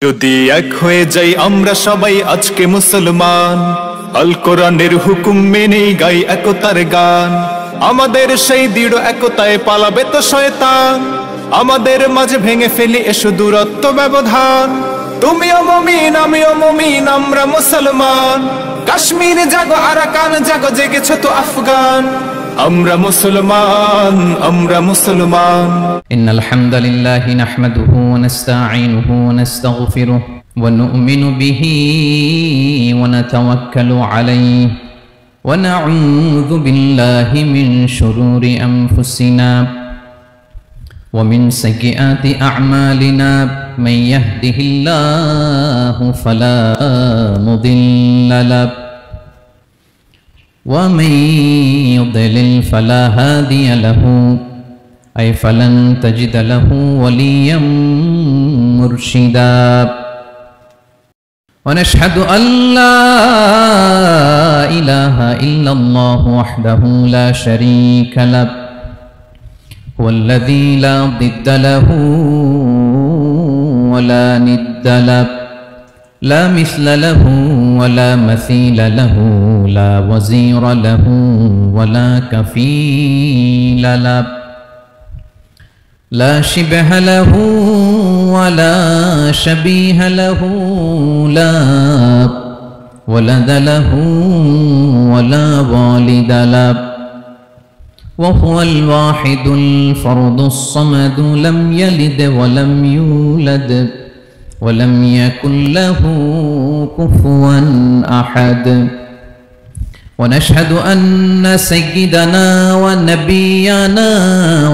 যদি এক হয়ে যাই আমরা সবাই আজকে মুসলমান, আল কোরআনের হুকুম মেনে গাই একতার গান। আমাদের সেই দৃঢ় একতায় পালাবে তো শয়তান, আমাদের মাঝে ভেঙে ফেলি এসো দূরত্ব ব্যবধান। তুমিও মুমিন আমিও মুমিন আমরা মুসলমান, কাশ্মীর জাগো আরাকান জাগো জেগেছো তো আফগান। আমরা মুসলমান আমরা মুসলমান। ইন্নাল হামদালিল্লাহি নাহমাদুহু ওয়া নাস্তাঈনুহু ওয়া নাস্তাগফিরুহু ওয়া নু'মিনু বিহি ওয়া নাতাওয়াক্কালু আলাইহি ওয়া না'উযু বিল্লাহি মিন শুরুরি আনফুসিনা ওয়া মিন সাইয়্যাতি আ'মালিনা মান ইয়াহদিহিল্লাহু ফালা মুদিল্লা লাহু ومن يضلل فلا هادي له أي فلن تجد له وليا مرشدا ونشهد أن لا إله إلا الله وحده لا شريك له هو الذي لا ضد له ولا ند له لا مثل له ولا مثيل له لا وزير له ولا كفيل له لا شبه له ولا شبيه له لا ولد له ولا والد له وهو الواحد الفرد الصمد لم يلد ولم يولد ولم يكن له كفوا أحد ونشهد أن سيدنا ونبينا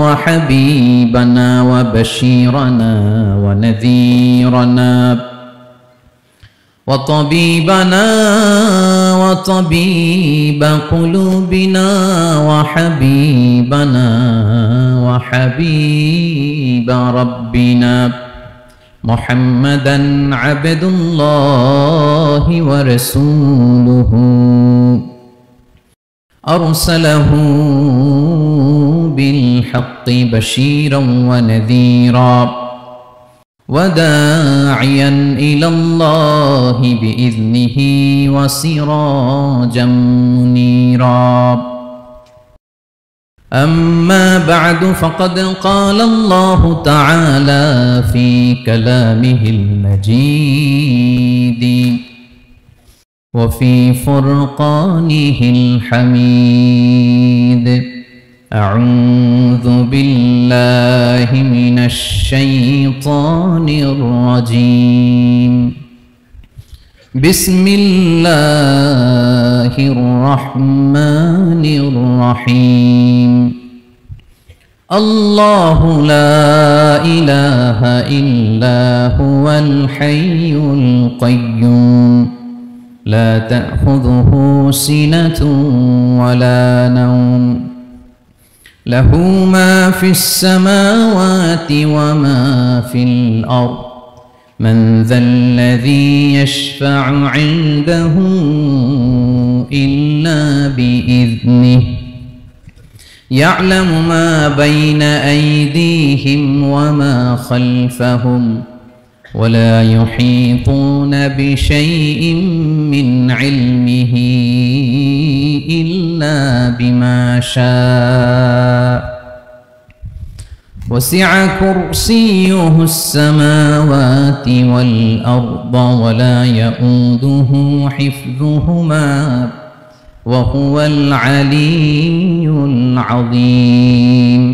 وحبيبنا وبشيرنا ونذيرنا وطبيبنا وطبيب قلوبنا وحبيبنا وحبيب ربنا محمدًا عبد الله ورسوله أرسله بالحق بشيرا ونذيرا وداعيا إلى الله بإذنه وسراجا منيرا أما بعد فقد قال الله تعالى في كلامه المجيد وفي فرقانه الحميد أعوذ بالله من الشيطان الرجيم بسم الله الرحمن الرحيم الله لا إله إلا هو الحي القيوم لا تأخذه سنة ولا نوم له ما في السماوات وما في الأرض من ذا الذي يشفع عنده إلا بإذنه يعلم ما بين أيديهم وما خلفهم ولا يحيطون بشيء من علمه إلا بما شاء وسع كرسيه السماوات والأرض ولا يؤوده حفظهما وهو العلي العظيم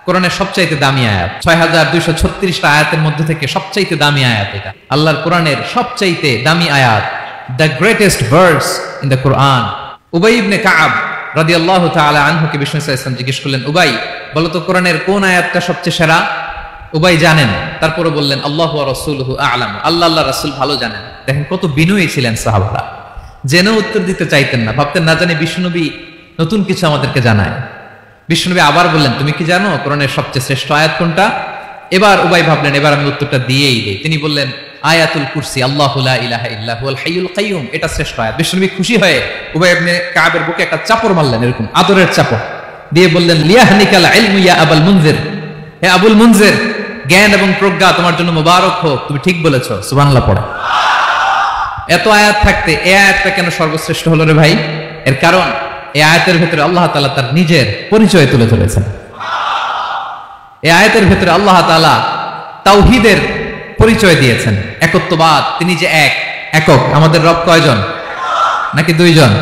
কোরআনের সবচাইতে দামি আয়াত ৬২৩৬টা আয়াতের মধ্যে থেকে সবচাইতে দামি আয়াত এটা আল্লাহর কোরআনের সবচাইতে দামি আয়াত, the greatest verse in the Quran. Ubai ibn Kaab রাদিয়াল্লাহু তাআলা আনহুকে বিষ্ণু সাল্লাল্লাহু আলাইহি ওয়াসাল্লাম জিজ্ঞেস করলেন, উবাই বলো তো কোরআনের কোন আয়াতটা সবচেয়ে সেরা? উবাই জানেন, তারপরে বললেন আল্লাহু ওয়া রাসূলুহু আ'লাম, আল্লাহ আল্লাহর রাসূল ভালো জানেন। দেখেন কত বিনয়ী ছিলেন সাহাবারা, জেনেও উত্তর দিতে চাইতেন না, ভাবতেন না জানি বিষ্ণুনবী নতুন কিছু আমাদেরকে জানায়। বিষ্ণুনবী আবার বললেন, তুমি কি জানো কোরআনের সবচেয়ে শ্রেষ্ঠ আয়াত কোনটা? এবার উবাই ভাবলেন এবার আমি উত্তরটা দিয়েই দেই। তিনি বললেন আয়াতুল কুরসি, আল্লাহু লা ইলাহা ইল্লা হুয়াল হাইয়ুল কাইয়ুম, এটা শ্রেষ্ঠ আয়াত। বিষ্ণুনবী খুশি হয়ে উবাই ইবনে কাবের বুকে একটা চাপড় মারলেন, এরকম আদরের চাপড় দিয়ে বললেন লিয়াহনিকাল ইলমু ইয়া আবুল মুনজির, হে আবুল মুনজির জ্ঞান এবং প্রজ্ঞা তোমার জন্য মোবারক হোক, তুমি ঠিক বলেছো, সুবহানাল্লাহ পড়ো। এত আয়াত থাকতে এই আয়াতটা কেন সর্বশ্রেষ্ঠ হলো রে ভাই? এর কারণ এই আয়াতের ভেতরে আল্লাহ তাআলা তার নিজের পরিচয় তুলে ধরেছেন। এই আয়াতের ভেতরে আল্লাহ তাআলা তাওহীদের পরিচয় দিয়েছেন, একত্ববাদ, তিনি যে একক। আমাদের রব কয়জন? নাকি দুইজন,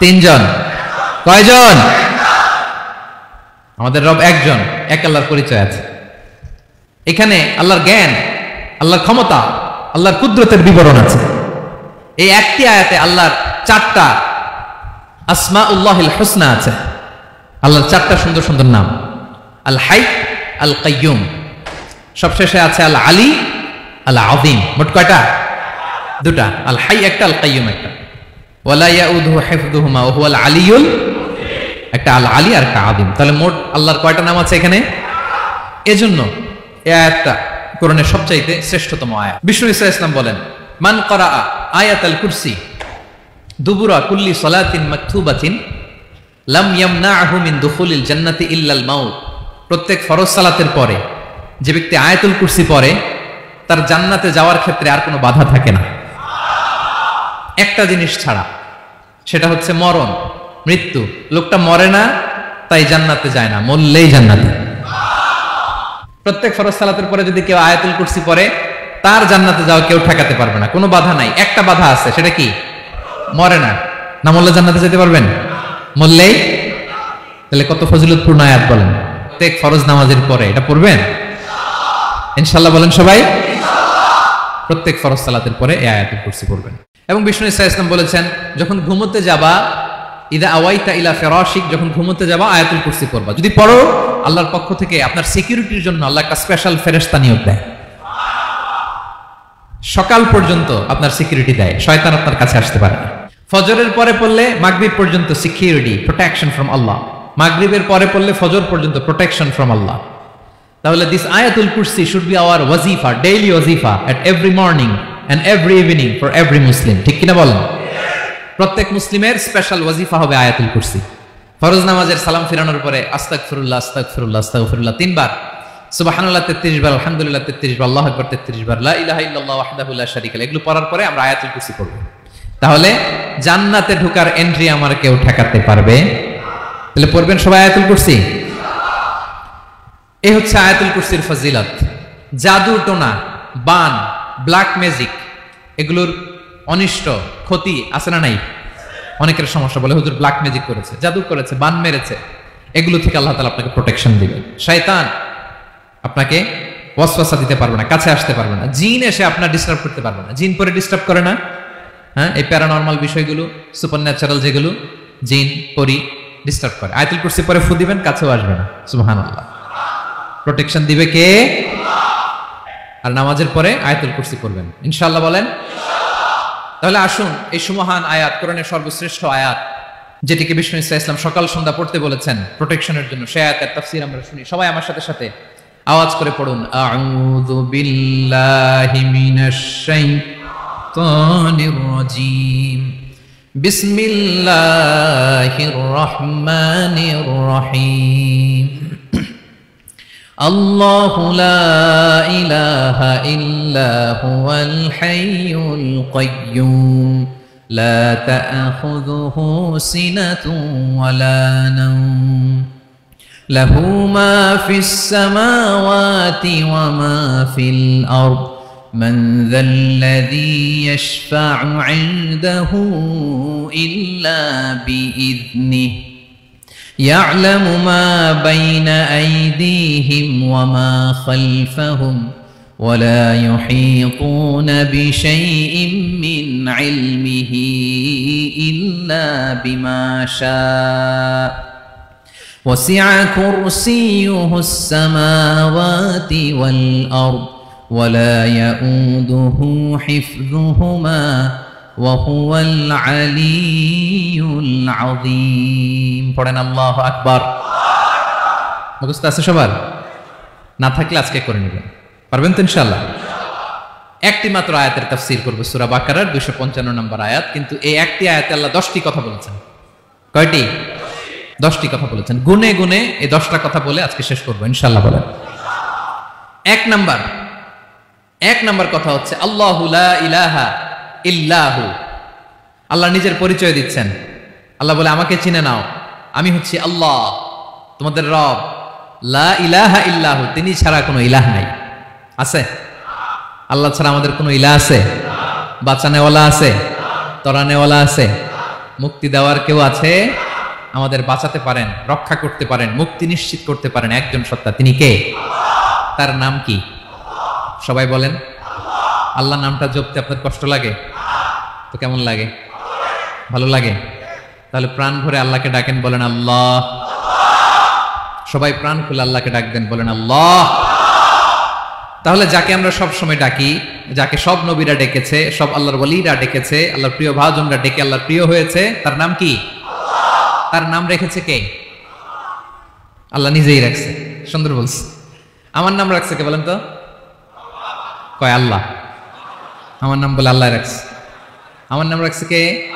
তিনজন, কয়জন? আমাদের রব একজন, এক আল্লাহর পরিচয় আছে। এখানে আল্লাহর জ্ঞান, আল্লাহর ক্ষমতা, আল্লাহর কুদরতের বিবরণ আছে। এই একটি আয়াতে আল্লাহর 4টা আসমাউল্লাহিল হুসনা আছে। আল্লাহর 4টা সুন্দর সুন্দর নাম, আল হাই, আল কাইয়ুম, সবশেষে আছে আল আলী, আল আযীম। মোট কয়টা? 2টা, আল হাই একটা, আল কাইয়ুম একটা। ওয়ালা ইয়াউদুহু হিফযুহুমা ওয়া হুয়াল আলিয়ুল, একটা আল আলী আর একটা আযীম। তাহলে মোট আল্লাহর কয়টা নাম আছে এখানে? এজন্য এই আয়াতটা কোরআনের সবচাইতে শ্রেষ্ঠতম আয়াত। বিষ্ণু ঈসা ইসলাম বলেন, মান করা আয়াতাল কুরসি দুবুরা কুল্লি সালাতিন মাকতুবাতিন লাম ইয়ামনাহু মিন দুখুলিল জান্নাতি ইল্লাল মাউত। প্রত্যেক ফরজ সালাতের পরে যে ব্যক্তি আয়াতুল কুরসি পড়ে তার জান্নাতে যাওয়ার ক্ষেত্রে আর কোনো বাধা থাকে না, একটা জিনিস ছাড়া, সেটা হচ্ছে মরণ, মৃত্যু। লোকটা মরে না তাই জান্নাতে যায় না, মরলেই জান্নাতে। প্রত্যেক ফরজ সালাতের পরে যদি কেউ আয়াতুল কুরসি পড়ে তার জান্নাতে যাওয়া কেউ ঠেকাতে পারবে না, কোনো বাধা নাই। একটা বাধা আছে, সেটা কি? মরে না। না মরলে জান্নাতে যেতে পারবেন? মরলেই। তাহলে কত ফজিলতপূর্ণ আয়াত বলেন। প্রত্যেক ফরজ নামাজের পরে এটা পড়বেন ইনশাআল্লাহ, বলেন সবাই। প্রত্যেক ফরজ সালাতের পরে এই আয়াতুল কুরসি পড়বেন। এবং বিষ্ণু ঈসা ইসলাম বলেছেন, যখন ঘুমোতে যাবা, ইদা আওয়াইতা ইলা ফিরাশিক, যখন ঘুমোতে যাবা আয়াতুল কুরসি পড়বা। যদি পড়ো, আল্লাহর পক্ষ থেকে আপনার সিকিউরিটির জন্য আল্লাহ একটা স্পেশাল ফেরেশতা নিয়োগ দেয়। সকাল পর্যন্ত আপনার সিকিউরিটি দেয়, শয়তান আপনার কাছে আসতে পারে না। ফজরের পরে পড়লে মাগরিব পর্যন্ত সিকিউরিটি, প্রোটেকশন ফ্রম আল্লাহ। মাগরিবের পরে পড়লে ফজর পর্যন্ত প্রোটেকশন ফ্রম আল্লাহ। তাহলে this Ayatul Kursi should be our wazifa, daily wazifa, at every morning and every evening for every Muslim. ঠিক কিনা বলেন? প্রত্যেক মুসলিমের স্পেশাল ওয়াজিফা হবে আয়াতুল কুরসি। ফরজ নামাজের সালাম ফিরানোর পরে আস্তাগফিরুল্লাহ, আস্তাগফিরুল্লাহ, আস্তাগফিরুল্লাহ 3 বার, সুবহানাল্লাহ 33 বার, আলহামদুলিল্লাহ 33 বার, আল্লাহু আকবার 33 বার, লা ইলাহা ইল্লাল্লাহ ওয়াহদাহু লা শারীকা লাহু। এগুলো পড়ার পরে আমরা আয়াতুল কুরসি পড়ব। তাহলে জান্নাতে ঢোকার এন্ট্রি আমার কেউ ঠেকাতে পারবে? তাহলে পড়বেন সবাই আয়াতুল কুরসি। এই হচ্ছে আয়াতুল কুরসির ফজিলত। জাদু টোনা, বান, ব্ল্যাক ম্যাজিক, এগুলোর অনিষ্ট ক্ষতি আছে না নাই? অনেকের সমস্যা, বলে হুজুর ব্ল্যাক ম্যাজিক করেছে, জাদু করেছে, বান মেরেছে, এগুলো থেকে আল্লাহ তাআলা আপনাকে প্রোটেকশন দিবেন। শয়তান আপনাকে ওয়াসওয়াসা দিতে পারবে না, কাছে আসতে পারবে না। জিন এসে আপনার ডিস্টার্ব করতে পারবে না। জিন পরে ডিস্টার্ব করে না? হ্যাঁ, এই প্যারানরমাল বিষয়গুলো, সুপারন্যাচারাল যেগুলো, জিন পরি ডিস্টার্ব করে। আয়াতুল কুরসি পরে ফু দিবেন, কাছেও আসবে না। সুবহানাল্লাহ। প্রোটেকশন দিবে কে? আর নামাজের পরে আয়াতুল কুরসি পড়বেন ইনশাআল্লাহ, বলেন। তাহলে আসুন এই সুমহান আয়াত, কোরআনের সর্বশ্রেষ্ঠ আয়াত, যেটিকে বিষ্ণু ঈসা ইসলাম সকাল সন্ধ্যা পড়তে বলেছেন প্রোটেকশনের জন্য, সেই আয়াতের তাফসীর আমরা শুনি। সবাই আমার সাথে সাথে আওয়াজ করে পড়ুন, আউযু বিল্লাহি মিনাশ শাইতানির রাজীম, বিসমিল্লাহির রহমানির রহিম। আল্লাহু লা ইলাহা ইল্লা হুয়াল হাইয়ুল কাইয়্যুম লা তা'খুযুহু সিনাতুন ওয়ালা নাওম লাহু মা ফিস সামাওয়াতি ওয়া মা ফিল আরদ মান যাল্লাযী ইয়াশফা'ু 'ইনদাহু ইল্লা বিইذনিহি يعلم ما بين أيديهم وما خلفهم ولا يحيطون بشيء من علمه إلا بما شاء وسع كرسيه السماوات والأرض ولا يؤوده حفظهما وهو العلي العظيم। পড়েন আল্লাহু আকবার। মুখস্থ আছে সবার? না থাকলে আজকে করে নেবেন, পারবেন তো ইনশাআল্লাহ। একটি মাত্র আয়াতের তাফসীর করব, সূরা বাকারার 255 নম্বর আয়াত। কিন্তু এই একটি আয়াতে আল্লাহ 10টি কথা বলেছেন। কয়টি? 10টি কথা বলেছেন। গুনে গুনে এই 10টা কথা বলে আজকে শেষ করব ইনশাআল্লাহ, বলেন। এক নাম্বার কথা হচ্ছে আল্লাহু লা ইলাহা ইল্লাহু। আল্লাহ নিজের পরিচয় দিচ্ছেন। আল্লাহ বলে আমাকে চিনে নাও, আমি হচ্ছি আল্লাহ তোমাদের রব। লা ইলাহা ইল্লাহু, তিনি ছাড়া কোনো ইলাহ নাই। আছে? আল্লাহ ছাড়া আমাদের কোনো ইলাহ আছে? বাঁচানেওয়ালা আছে? তরানেওয়ালা আছে? মুক্তি দেওয়ার কেউ আছে? আমাদের বাঁচাতে পারেন, রক্ষা করতে পারেন, মুক্তি নিশ্চিত করতে পারেন একজন সত্তা, তিনি কে? তার নাম কি? সবাই বলেন। আল্লাহ নামটা জপতে আপনার কষ্ট লাগে তো কেমন লাগে? ভালো লাগে? তাহলে প্রাণ ভরে আল্লাহকে ডাকেন, বলেন আল্লাহ। সবাই প্রাণ খুলে আল্লাহকে ডাকবেন, বলেন আল্লাহ। তাহলে যাকে আমরা সব সময় ডাকি, যাকে সব নবীরা ডেকেছে, সব আল্লাহর ওয়ালিরা ডেকেছে, আল্লাহর প্রিয় ভাজনরা ডেকে আল্লাহর প্রিয় হয়েছে, তার নাম কি? তার নাম রেখেছে কে? আল্লাহ নিজেই রাখছে। সুন্দর বলছে। আমার নাম রাখছে কে বলেন তো? কয় আল্লাহ। আমার নাম বলে আল্লাহ রাখছে। আমার নাম রাখছে কে?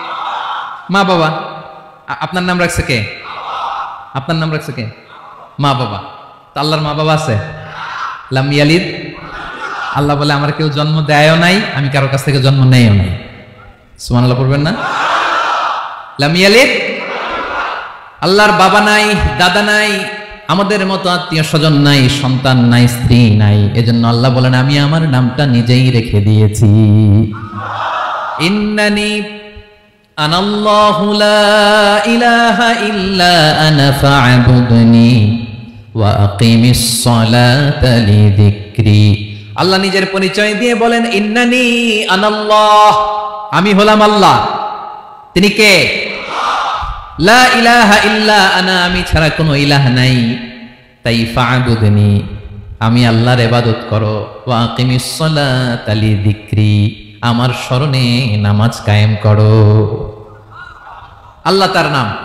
মা বাবা। আপনার নাম রাখছে কে? আপনার নাম রাখছে কে? মা বাবা। তো আল্লাহর মা বাবা আছে? লাম ইয়ালিদ। আল্লাহ বলে আমার কেউ জন্ম দেয়ও নাই, আমি কারো কাছ থেকে জন্ম নেয়ও নাই। সুবহানাল্লাহ পড়বেন না? লাম ইয়ালিদ। আল্লাহর বাবা নাই, দাদা নাই, আমাদের মতো আত্মীয় স্বজন নাই, সন্তান নাই, স্ত্রী নাই। এজন্য আল্লাহ বলেন আমি আমার নামটা নিজেই রেখে দিয়েছি। ইন্নানি আনাল্লাহু লা ইলাহা ইল্লা আনা ফা'বুদনি ওয়া আকিমিস সালাতা লিযিকরি। আল্লাহ নিজের পরিচয় দিয়ে বলেন ইন্নানি আনাল্লাহ, আমি হলাম আল্লাহ। তিনি কে? লা ইলাহা ইল্লা আনা, আমি ছাড়া কোনো ইলাহ নাই। তাই ফা'বুদনি, আমি আল্লাহর ইবাদত করো। ওয়া আকিমিস সালাতা লিযিকরি, আমার স্মরণে নামাজ কায়েম করো। আল্লাহ তার নাম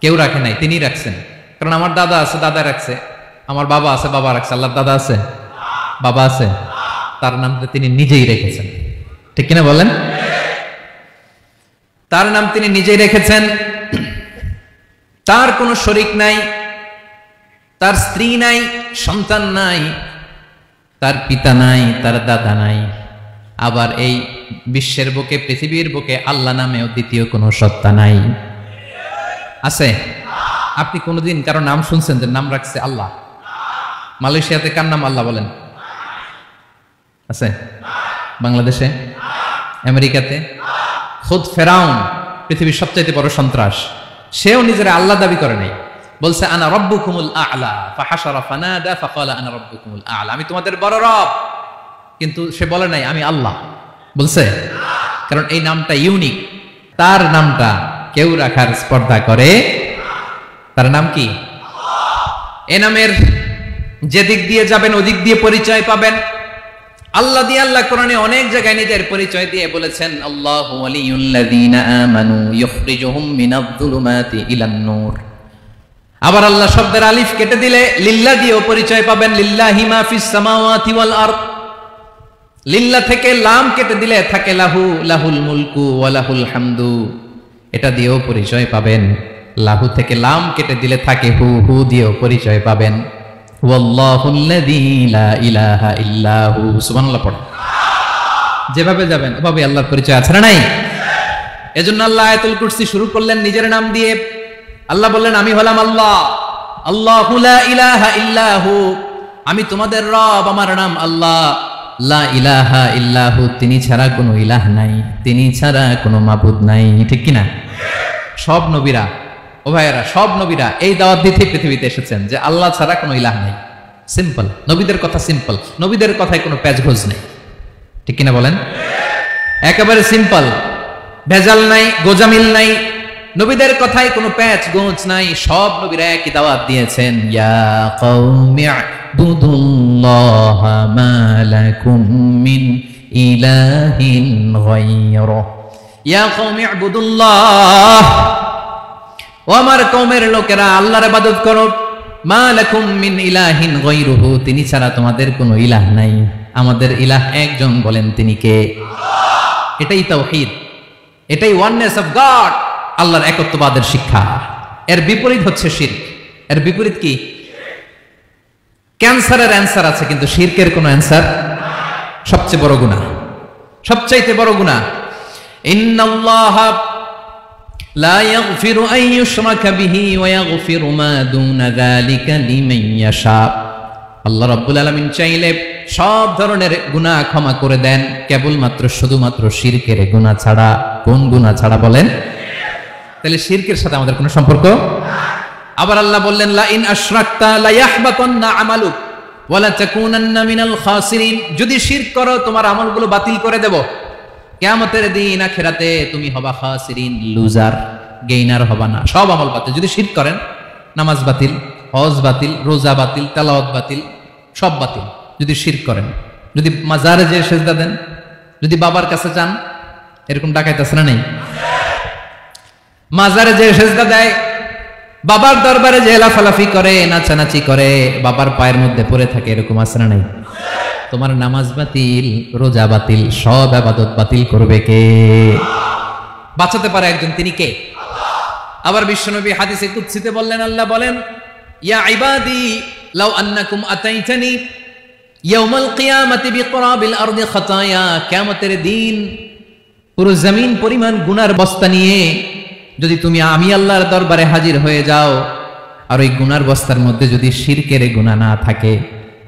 কেউ রাখে নাই, তিনি রাখছেন। কারণ আমার দাদা আছে, দাদা রাখছে। আমার বাবা আছে, বাবা রাখছে। আল্লাহর দাদা আছে? বাবা আছে? তার নামটা তিনি নিজেই রেখেছেন। ঠিক কিনা বলেন? তার নাম তিনি নিজেই রেখেছেন। তার কোনো শরীক নাই, তার স্ত্রী নাই, সন্তান নাই, তার পিতা নাই, তার দাদা নাই। আবার এই বিশ্বের বুকে, পৃথিবীর বুকে আল্লাহ নামেও দ্বিতীয় কোনো সত্তা নাই। আছে? আপনি কোনোদিন কারো নাম শুনছেন যে নাম রাখছে আল্লাহ? মালয়েশিয়াতে কার নাম আল্লাহ বলেন? আছে? বাংলাদেশে? আমেরিকাতে? খুদ ফেরাউন, পৃথিবীর সবচাইতে বড় সন্ত্রাস, সেও নিজের আল্লাহ দাবি করে নাই। বলছে আনা রব্বুকুমুল আ'লা, ফাহাশারা ফানাদা ফাকালা আনা রব্বুকুমুল আ'লা, আমি তোমাদের বড় রব। কিন্তু সে বলে নাই আমি আল্লাহ। বলছে? কারণ এই নামটা ইউনিক। তার নামটা কেউ রাখার স্পর্ধা করে। তার নাম কি? এ নামের যে দিক দিয়ে যাবেন ওদিক দিয়ে পরিচয় পাবেন। আল্লাহ দিয়ে আল্লাহ কোরআনে অনেক জায়গায় নিজের পরিচয় দিয়ে বলেছেন আল্লাহু ওয়ালিয়ুল্লাযীনা আমানু ইখরিজুহুম মিনায-যুলুমাতি ইলান-নূর। আবার আল্লাহ শব্দের আলিফ কেটে দিলে লিল্লাহ দিয়েও পরিচয় পাবেন। লিল্লাহি মা ফিস সামাওয়াতি ওয়াল আরদ। লিল্লাহ থেকে লাম কেটে দিলে থাকে লাহু, লাহুল মুলকু ওয়া লাহুল হামদু, এটা দিয়েও পরিচয় পাবেন। লাহু থেকে লাম কেটে দিলে থাকে হু, হু দিয়েও পরিচয় পাবেন। ওয়াল্লাহুল্লাযী লা ইলাহা ইল্লাহু। সুবহানাল্লাহ পড়ে। যেভাবে যাবেন ওভাবে আল্লাহর পরিচয় আছে না নাই? এজন্য আল্লাহ আয়াতুল কুরসি শুরু করলেন নিজের নাম দিয়ে। আল্লাহ বললেন আমি হলাম আল্লাহ। আল্লাহু লা ইলাহা ইল্লাহু, আমি তোমাদের রব, আমার নাম আল্লাহ। লা ইলাহা ইল্লাহু, তিনি ছাড়া কোনো ইলাহ নাই, তিনি ছাড়া কোনো মাবুদ নাই। ঠিক কিনা? সব নবীরা, ও ভাইয়েরা, সব নবীরা এই দাওয়াত দিতে পৃথিবীতে এসেছেন যে আল্লাহ ছাড়া কোনো ইলাহ নাই। সিম্পল। নবীদের কথা সিম্পল, নবীদের কথায় কোনো প্যাচঘোষ নেই। ঠিক কিনা বলেন? একেবারে সিম্পল, ভেজাল নাই, গোজামিল নাই। নবীদের কথায় কোনো প্যাচ গোঁজ নাই। সব নবীরা একই দাওয়াত দিয়েছেন, ইয়া কওমি ইবুদুল্লাহা মা লাকুম মিন ইলাহিন গায়রুহু। ইয়া কওমি ইবুদুল্লাহ, ও আমার কওমের লোকেরা আল্লাহর ইবাদত করো। মা লাকুম মিন ইলাহিন গায়রুহু, তিনি ছাড়া তোমাদের কোনো ইলাহ নাই। আমাদের ইলাহ একজন, বলেন তিনি কে? এটাই তাওহীদ, এটাই ওয়াননেস অফ গড, আল্লাহর একত্ববাদের শিক্ষা। এর বিপরীত হচ্ছে শিরক। এর বিপরীত কি? ক্যান্সারের অ্যান্সার আছে, কিন্তু শিরকের কোনো অ্যান্সার। সবচেয়ে বড় গুনাহ, সবচাইতে বড় গুনাহ। ইন্নাল্লাহা লা ইয়াগফিরু আন ইউশরাকা বিহি ওয়া ইয়াগফিরু মা দুনা যালিকা লিমান ইয়াশা। আল্লাহ রাব্বুল আলামিন চাইলে সব ধরনের গুনাহ ক্ষমা করে দেন, কেবলমাত্র শুধুমাত্র শিরকের গুনাহ ছাড়া। কোন গুনাহ ছাড়া বলেন? তাহলে শিরকের সাথে আমাদের কোনো সম্পর্ক। আবার আল্লাহ বললেন, লা ইন আশরাকতা লা ইয়াহবাতান্না আমালুক ওয়া লা তাকুনান্না মিনাল খাসিরিন। যদি শিরক করো তোমার আমলগুলো বাতিল করে দেব, কিয়ামতের দিন আখিরাতে তুমি হবা খাসিরিন, লুজার, গেইনার হবা না, সব আমল বাতিল। যদি শিরক করেন, নামাজ বাতিল, হজ বাতিল, রোজা বাতিল, তেলাওয়াত বাতিল, সব বাতিল। যদি শিরক করেন, যদি মাজারে যে সেজদা দেন, যদি বাবার কাছে যান, এরকম ডাকাইত আছে না নেই? মাজারে যে সেজদা দেয়, বাবার দরবারে যে লাফালাফি করে, নাচানাচি করে, বাবার পায়ের মধ্যে পড়ে থাকে, এরকম আছে না নাই? তোমার নামাজ বাতিল, রোজা বাতিল, সব ইবাদত বাতিল করবে কে? বাঁচাতে পারে একজন, তিনি কে? আবার বিশ্বনবী হাদিসে কুদসিতে বললেন, আল্লাহ বলেন, ইয়া ইবাদি লাউ আন্নাকুম আতাইতানি ইয়াউমাল কিয়ামাতি বিকরাবিল আরদি খাতায়া। কিয়ামতের দিন পুরো জমিন পরিমাণ গুনার বস্তা নিয়ে যদি তুমি আমি আল্লাহর দরবারে হাজির হয়ে যাও, আর ওই গুনার বস্তার মধ্যে যদি শিরকের গুনাহ না থাকে,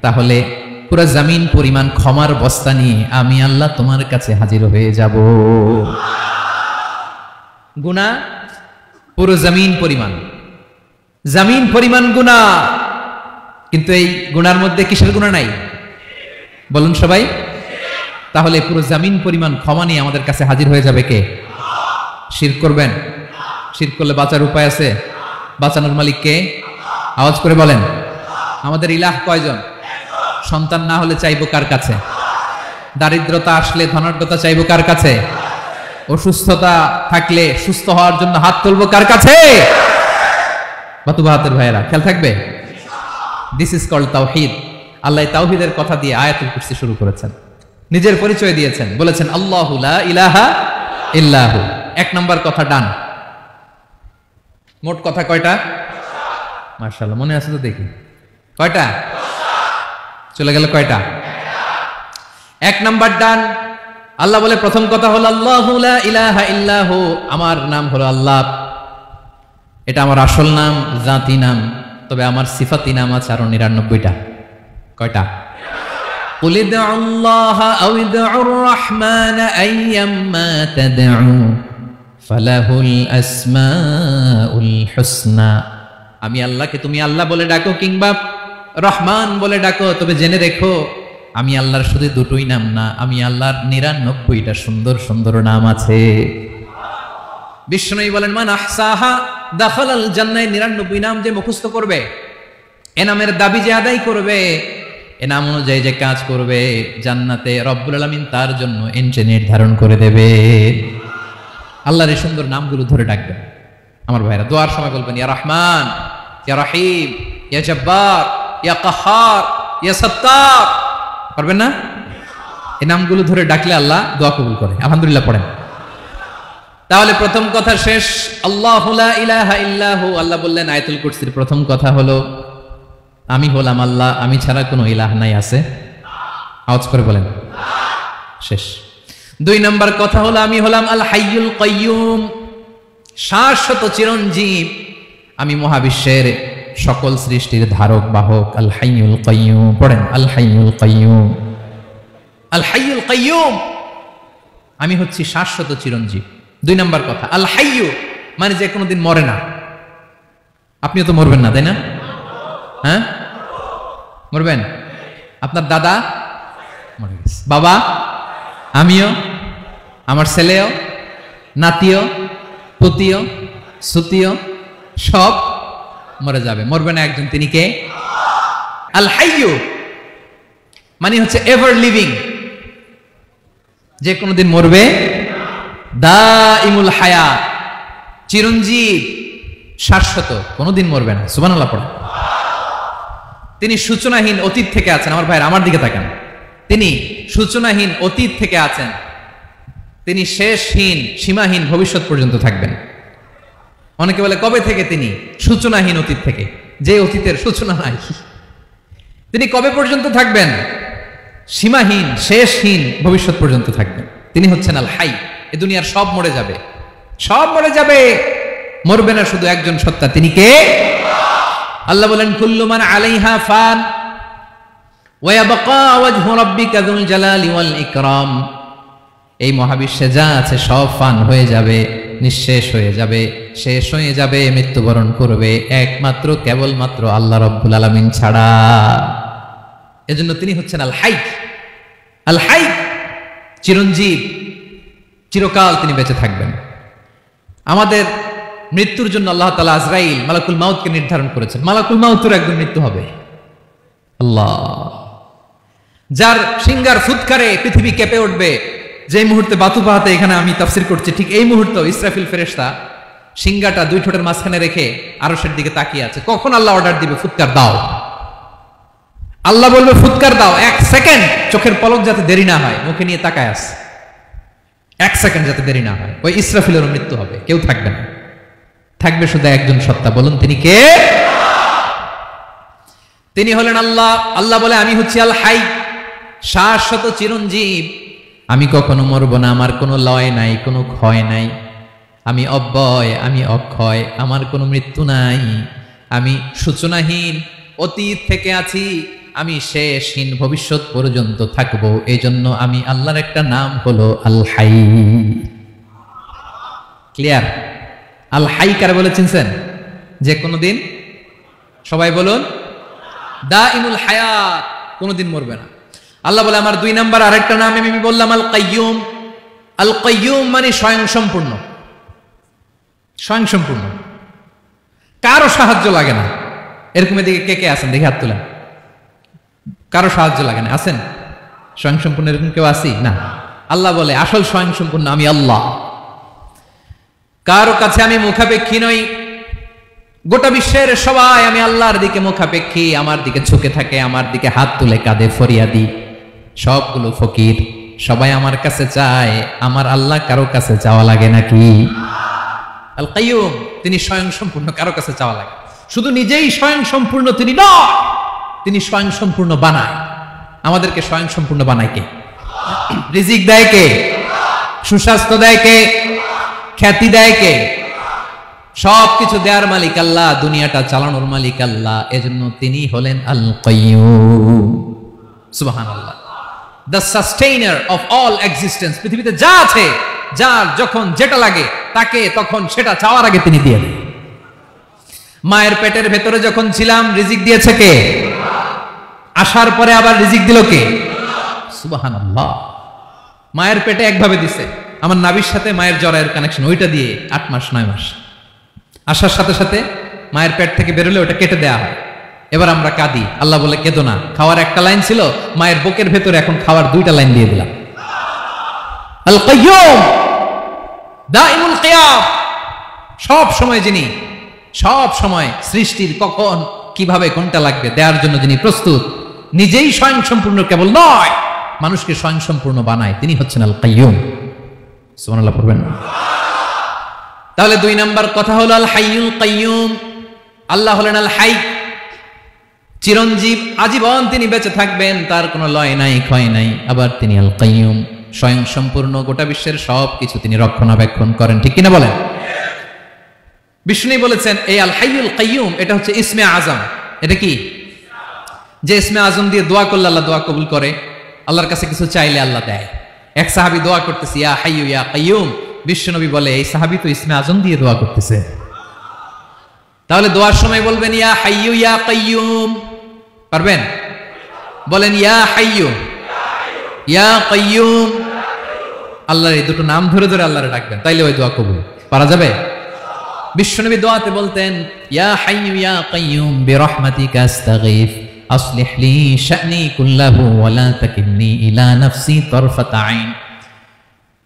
তাহলে পুরো জমিন পরিমাণ ক্ষমার বস্তা নিয়ে আমি আল্লাহ তোমার কাছে হাজির হয়ে যাব। গুনাহ পুরো জমিন পরিমাণ গুনাহ, কিন্তু এই গুনার মধ্যে কিসের গুনাহ নাই? বলুন সবাই। তাহলে পুরো জমিন পরিমাণ ক্ষমা নিয়ে আমাদের কাছে হাজির হয়ে যাবে কে? শিরক করবেন? শিরক করলে বাঁচার উপায় আছে? বাঁচানোর মালিক কে? আওয়াজ করে বলেন। আমাদের ইলাহ কয়জন? সন্তান না হলে চাইবো কার কাছে? দারিদ্রতা আসলে ধনাঢ্যতা চাইবো কার কাছে? অসুস্থতা থাকলে সুস্থ হওয়ার জন্য হাত তুলবো কার কাছে? বাতুবাহাতের ভাইয়েরা, খেয়াল থাকবে। This is called tawhid. Allah তাওহীদের কথা দিয়ে আয়াতুল কুরসি শুরু করেছেন, নিজের পরিচয় দিয়েছেন, বলেছেন আল্লাহু লা ইলাহা ইল্লাহু। এক নম্বর কথা ডান। মোট কথা কয়টা? মাশাআল্লাহ, মনে আছে তো দেখি। কয়টা? চলে গেল কয়টা? এক নাম্বার ডান। আল্লাহ বলে প্রথম কথা হলো আল্লাহু লা ইলাহা ইল্লাহু, আমার নাম হলো আল্লাহ। এটা আমার আসল নাম, জাতি নাম। তবে আমার সিফাতি নাম আছে আরো 99টা। কয়টা? কুল ইদউল্লাহা আও ইদউর রাহমান আইয়াম্মা তাদউ ফালাহুল আসমাউল হুসনা। আমি আল্লাহকে তুমি আল্লাহ বলে ডাকো কিংবা রহমান বলে ডাকো, তবে জেনে রেখো আমি আল্লাহর শুধু দুটোই নাম না, আমি আল্লাহর 99টা সুন্দর সুন্দর নাম আছে। বিষ্ণু বলেন, মান আহসাহা দাখালাল জান্নাহ। 99 নাম যে মুখস্থ করবে, এ নামের দাবি যে আদায় করবে, এ নাম অনুযায়ী যে কাজ করবে, জান্নাতে রব্বুল আলামিন তার জন্য এন্ট্রি নির্ধারণ করে দেবে। আল্লাহর এই সুন্দর নামগুলো ধরে ডাকবেন। আমার ভাইরা, দোয়ার সময় বলবেন ইয়া রহমান, ইয়া রহিম, ইয়া জব্বার, ইয়া কাহার, ইয়া সত্তার। পারবেন না? এই নামগুলো ধরে ডাকলে আল্লাহ দোয়া কবুল করে। আলহামদুলিল্লাহ পড়েন। তাহলে প্রথম কথা শেষ। আল্লাহু লা ইলাহা ইল্লাহু। আল্লাহ বললেন আয়াতুল কুরসির প্রথম কথা হলো আমি হলাম আল্লাহ, আমি ছাড়া কোনো ইলাহ নাই। আছে? আওয়াজ করে বলেন। শেষ। 2 নম্বর কথা হলো আমি হলাম আল হাইয়ুল কাইয়ুম, শাশ্বত চিরঞ্জীব। আমি মহাবিশ্বের সকল সৃষ্টির ধারক বাহক। আল হাইয়ুল কাইয়ুম। পড়েন আল হাইয়ুল কাইয়ুম। আল হাইয়ুল কাইয়ুম, আমি হচ্ছি শাশ্বত চিরঞ্জীব। 2 নম্বর কথা আল হাইয়ু, মানে যে কোনোদিন মরে না। আপনিও তো মরবেন না, তাই না? হ্যাঁ, মরবেন। আপনার দাদা মরে গেছে, বাবা, আমিও, আমার ছেলেও, নাতিও, পুতিও, সুতিও, সব মরে যাবে। মরবে না একজন, তিনি কে? আল হাইয়ু মানে হচ্ছে এভার লিভিং, যে কোনোদিন মরবে। দাইমুল হায়াত, চিরঞ্জীব, শাশ্বত, কোনোদিন মরবে না। সুবহানাল্লাহ পড়ে। তিনি সূচনাহীন অতীত থেকে আছেন। আমার ভাইয়ের, আমার দিকে তাকান। তিনি সূচনাহীন অতীত থেকে আছেন, তিনি শেষহীন সীমাহীন ভবিষ্যৎ পর্যন্ত থাকবেন। অনেকে বলে কবে থেকে? তিনি সূচনাহীন অতীত থেকে, যে অতীতের সূচনা নাই। তিনি কবে পর্যন্ত থাকবেন? সীমাহীন, শেষহীন ভবিষ্যৎ পর্যন্ত থাকবেন। তিনি হচ্ছেন আল হাই। এ দুনিয়ার সব মরে যাবে, সব মরে যাবে, মরবে না শুধু একজন সত্তা। তিনি কে? আল্লাহ বলেন, কুল্লু মান আলাইহা ফান ওয়া ইয়াবকা ওয়াজহু রাব্বিকা যুল জালালি ওয়াল ইকরাম। এই মহাবিশ্বে যা আছে সব ফান হয়ে যাবে, নিঃশেষ হয়ে যাবে, শেষ হয়ে যাবে, মৃত্যুবরণ করবে, একমাত্র কেবলমাত্র আল্লাহ রাব্বুল আলামিন ছাড়া। এজন্য তিনি হচ্ছেন আল হাই। আল হাই, চিরঞ্জীব, চিরকাল তিনি বেঁচে থাকবেন। আমাদের মৃত্যুর জন্য আল্লাহ তাআলা আজরাইল মালাকুল মাউতকে নির্ধারণ করেছেন। মালাকুল মাউতের একদিন মৃত্যু হবে। আল্লাহ, যার সিঙ্গার ফুৎকারে পৃথিবী কেঁপে উঠবে, যে মুহূর্তে বাতু পাহাতে এখানে আমি তাফসীর করছি, ঠিক এই মুহূর্তে ইসরাফিল ফেরেশতা সিঙ্গাটা দুই ঠোঁটের মাঝখানে রেখে আরশের দিকে তাকিয়ে আছে। কখন আল্লাহ অর্ডার দিবে ফুৎকার দাও, আল্লাহ বলবে ফুৎকার দাও, 1 সেকেন্ড চোখের পলক যাতে দেরি না হয়, মুখে নিয়ে তাকায় আছে, 1 সেকেন্ড যাতে দেরি না হয়, ওই ইসরাফিলেরও মৃত্যু হবে, কেউ থাকবে না, থাকবে শুধু একজন সত্তা। বলুন তিনি কে? তিনি হলেন আল্লাহ। আল্লাহ বলে, আমি হচ্ছি আল হাই, শাশ্বত চিরঞ্জীব, আমি কখনো মরব না, আমার কোনো লয় নাই, কোনো ক্ষয় নাই, আমি অব্যয়, আমি অক্ষয়, আমার কোনো মৃত্যু নাই, আমি সূচনাহীন, অতীত থেকে আছি, আমি শেষহীন, ভবিষ্যৎ পর্যন্ত থাকবো। এই জন্য আমি আল্লাহর একটা নাম হলো আল হাই। ক্লিয়ার? আল হাই কারে বলে চিনছেন? যে কোনো দিন, সবাই বলুন, দাইমুল হায়াত, কোনোদিন মরবে না। আল্লাহ বলে, আমার 2 নাম্বার আরেকটা নাম আমি বললাম আল কাইয়ুম। আল কাইয়ুম মানে স্বয়ং সম্পূর্ণ, স্বয়ং সম্পূর্ণ, কারো সাহায্য লাগে না। এরকম এদিকে কে কে আছেন দেখে হাত তুলেন। কারো সাহায্য লাগে না, আছেন? স্বয়ং সম্পূর্ণ এরকম কেউ আছি না? আল্লাহ বলে, আসল স্বয়ং সম্পূর্ণ আমি আল্লাহ। কারো কাছে আমি মুখাপেক্ষী নই। গোটা বিশ্বের সবাই আমি আল্লাহর দিকে মুখাপেক্ষী, আমার দিকে ঝুঁকে থাকে, আমার দিকে হাত তুলে কাঁদে ফরিয়াদি, সবগুলো ফকির, সবাই আমার কাছে চায়। আমার আল্লাহ কারো কাছে চাওয়া লাগে নাকি? আল কাইয়ুম, তিনি স্বয়ং সম্পূর্ণ, কারো কাছে চাওয়া লাগে। শুধু নিজেই স্বয়ং সম্পূর্ণ তিনি নয়, তিনি স্বয়ং সম্পূর্ণ বানায়। আমাদেরকে স্বয়ং সম্পূর্ণ বানায় কে? রিজিক দেয় কে? সুস্বাস্থ্য দেয় কে? খ্যাতি দেয় কে? সবকিছু দেওয়ার মালিক আল্লাহ, দুনিয়াটা চালানোর মালিক আল্লাহ। এজন্য তিনি হলেন আল কাইয়ুম। সুবহানাল্লাহ। The sustainer of all existence. পৃথিবীতে যা আছে, যার যখন যেটা লাগে তাকে তখন সেটা চাওয়ার আগে তিনি দিয়ে দেন। মায়ের পেটের ভেতরে যখন ছিলাম রিজিক দিয়েছে কে? আসার পরে আবার রিজিক দিল কে? সুবহানাল্লাহ। মায়ের পেটে একভাবে দিছে, আমার নাভির সাথে মায়ের জরায়ের কানেকশন, ওইটা দিয়ে 8 মাস 9 মাস। আসার সাথে সাথে মায়ের পেট থেকে বেরোলে ওটা কেটে দেয়া হয়। এবার আমরা কাঁদি, আল্লাহ বলে কেঁদো না, খাওয়ার একটা লাইন ছিল, মায়ের বুকের ভেতরে এখন খাওয়ার 2টা লাইন দিয়ে দিলাম। আল কাইয়ুম, দাইমুল কিয়াম, সব সময় যিনি, সব সময় সৃষ্টির কখন কিভাবে কোনটা লাগবে দেওয়ার জন্য যিনি প্রস্তুত, নিজেই স্বয়ং সম্পূর্ণ কেবল নয়, মানুষকে স্বয়ং সম্পূর্ণ বানায়, তিনি হচ্ছেন আল কাইয়ুম। সুবহানাল্লাহ পড়বেন না? তাহলে 2 নাম্বার কথা হলো আল হাইয়ুল কাইয়ুম। আল্লাহ হলেন আল হাই, চিরঞ্জীব, আজীবন তিনি বেঁচে থাকবেন, তার কোনো লয় নাই, ক্ষয় নাই। আবার তিনি আল কাইয়ুম, স্বয়ং সম্পূর্ণ, গোটা বিশ্বের সব কিছু তিনি রক্ষণাবেক্ষণ করেন। ঠিক কিনা বলেন? বিষ্ণু বলেছেন এই আল হাইয়ুল কাইয়ুম এটা হচ্ছে ইসমে আজম। এটা কি? যে ইসমে আজম দিয়ে দোয়া করলে আল্লাহ দোয়া কবুল করে, আল্লাহর কাছে কিছু চাইলে আল্লাহ দেয়। এক সাহাবী দোয়া করতেছে ইয়া হাইয়ু ইয়া কাইয়ুম, বিশ্বনবী বলে এই সাহাবী তো ইসমে আজম দিয়ে দোয়া করতেছে। তাহলে দোয়ার সময় বলবেন ইয়া হাইয়ু ইয়া কাইয়ুম, পারবেন? বলেন ইয়া হাইয়ু ইয়া কাইয়ুম। আল্লাহর এই দুটো নাম ধরে ধরে আল্লাহরে ডাকবেন, তাইলে ওই দোয়া কবুল। পারা যাবে? বিশ্বনবী দোয়াতে বলতেন ইয়া হাইয়ু ইয়া কাইয়ুম বিরহমাতিকা আস্তাগীথ আসলিহ লি শা'নি কুল্লাহু ওয়া লা তাকিলনি ইলা নাফসি তারফাতা আইন।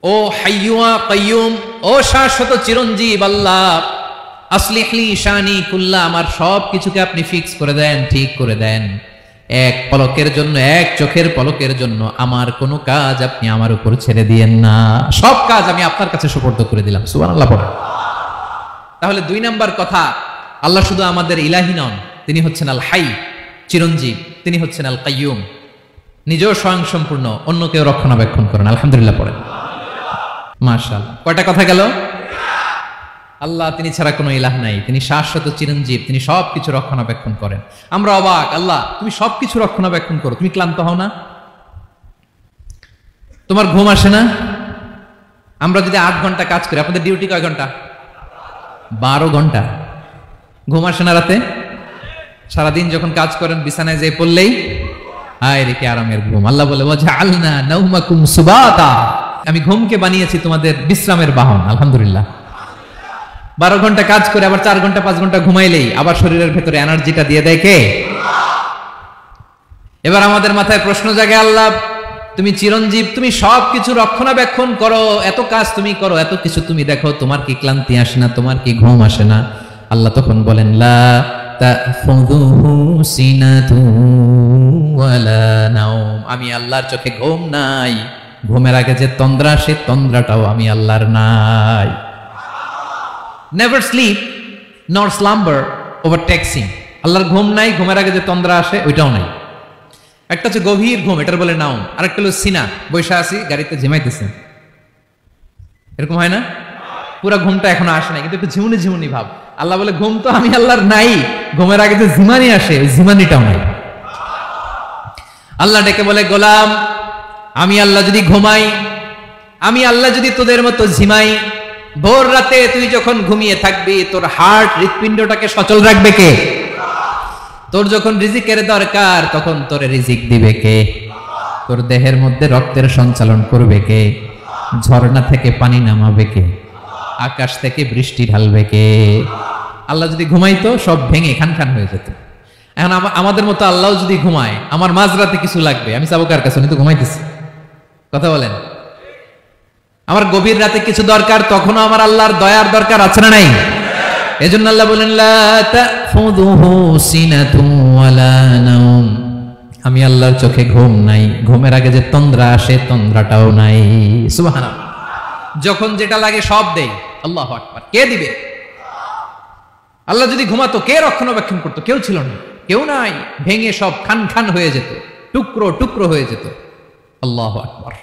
ও হাইয়ু ইয়া কাইয়ুম, ও শাশ্বত চিরঞ্জীব আল্লাহ, আসলিহ লি শা'নি কুল্লাহ, আমার সব কিছুকে আপনি ফিক্স করে দেন, ঠিক করে দেন। এক পলকের জন্য, এক চোখের পলকের জন্য আমার কোনো কাজ আপনি আমার উপর ছেড়ে দিয়েন না, সব কাজ আমি আপনার কাছে সুপর্দ করে দিলাম। সুবহানাল্লাহ পড়েন। তাহলে 2 নাম্বার কথা, আল্লাহ শুধু আমাদের ইলাহি নন, তিনি হচ্ছেন আল হাই, চিরঞ্জীব। তিনি হচ্ছেন আল কাইয়ুম, নিজেও স্বয়ংসম্পূর্ণ, অন্য কেউ রক্ষণাবেক্ষণ করেন। আলহামদুলিল্লাহ পড়েন। মাশাআল্লাহ, কয়টা কথা গেল? আল্লাহ তিনি ছাড়া কোনো ইলাহ নাই, তিনি শাশ্বত চিরঞ্জীব, তিনি সবকিছু রক্ষণাবেক্ষণ করেন। আমরা অবাক, আল্লাহ তুমি সবকিছু রক্ষণাবেক্ষণ করো, তুমি ক্লান্ত হও না? তোমার ঘুম আসে না? আমরা যদি 8 ঘন্টা কাজ করি, আপনাদের ডিউটি কয় ঘন্টা? 12 ঘন্টা। ঘুম আসে না রাতে? সারাদিন যখন কাজ করেন বিছানায় যেয়ে পড়লেই হায় রে কি আরামের ঘুম। আল্লাহ বলে ওয়াজআলনা নাওমাকুম সুবাতা, আমি ঘুমকে বানিয়েছি তোমাদের বিশ্রামের বাহন। আলহামদুলিল্লাহ। 12 ঘন্টা কাজ করে আবার 4 ঘন্টা 5 ঘন্টা ঘুমাইলেই আবার শরীরের ভেতরে এনার্জিটা দিয়ে দেয় কে? এবার আমাদের মাথায় প্রশ্ন জাগে, আল্লাহ তুমি চিরঞ্জীব, তুমি সবকিছু রক্ষণাবেক্ষণ করো, এত কাজ তুমি করো, এত কিছু তুমি দেখো, তোমার কি ক্লান্তি আসে না? তোমার কি ঘুম আসে না? আল্লাহ তখন বলেন লা তাখুযুহু সিনাতু ওয়ালা নাওম, আমি আল্লাহর চোখে ঘুম নাই। ঘুমের আগে যে তন্দ্রা, সে তন্দ্রাটাও আমি আল্লাহর নাই। নেভার স্লিপ নর স্লাম্বার ওভারটেকস হিম। আল্লাহর ঘুম নাই, ঘুমের আগে যে তন্দ্রা আসে ওইটাও নাই। একটা হচ্ছে গভীর ঘুম, এটার বলে নাওম। আরেকটা হলো সিনা, বৈশা আছি গাড়িতে ঝিমাইতেছে, এরকম হয় না? পুরা ঘুমটা এখনো আসে নাই, কিন্তু একটু ঝিমুনি ঝিমুনি ভাব। আল্লাহ বলে ঘুম তো আমি আল্লাহর নাই, ঘুমের আগে যে ঝিমানি আসে ওই ঝিমানিটাও নাই। আল্লাহ ডেকে বলে গোলাম, আমি আল্লাহ যদি ঘুমাই, আমি আল্লাহ যদি তোদের মতো ঝিমাই, ভোর রাতে তুই যখন ঘুমিয়ে থাকবি তোর হার্ট হৃৎপিণ্ডটাকে সচল রাখবে কে? তোর যখন রিজিকের দরকার তখন তোর রিজিক দিবে কে? তোর দেহের মধ্যে রক্তের সঞ্চালন করবে কে? ঝর্ণা থেকে পানি নামাবে কে? আকাশ থেকে বৃষ্টি ঢালবে কে? আল্লাহ যদি ঘুমাইতো সব ভেঙে খান খান হয়ে যেত। এখন আমাদের মতো আল্লাহ যদি ঘুমায়, আমার মাঝরাতে কিছু লাগবে, আমি যাবো কার কাছে? উনি তো ঘুমাইতেছি। কথা বলেন। আমার গভীর রাতে কিছু দরকার, তখনও আমার আল্লাহর দয়ার দরকার আছে না নাই? এজন্য আল্লাহ বলেন লা তাখুযুহু সিনাতু ওয়ালা নাওম, আমি আল্লাহর চোখে ঘুম নাই, ঘুমের আগে যে তন্দ্রা আসে তন্দ্রাটাও নাই। সুবহানাল্লাহ। যখন যেটা লাগে সব দেই। আল্লাহু আকবার। কে দিবে? আল্লাহ যদি ঘুমাতো কে রক্ষণাবেক্ষণ করতো? কেউ ছিল না, কেউ নাই, ভেঙে সব খান খান হয়ে যেত, টুকরো টুকরো হয়ে যেত। আল্লাহু আকবার।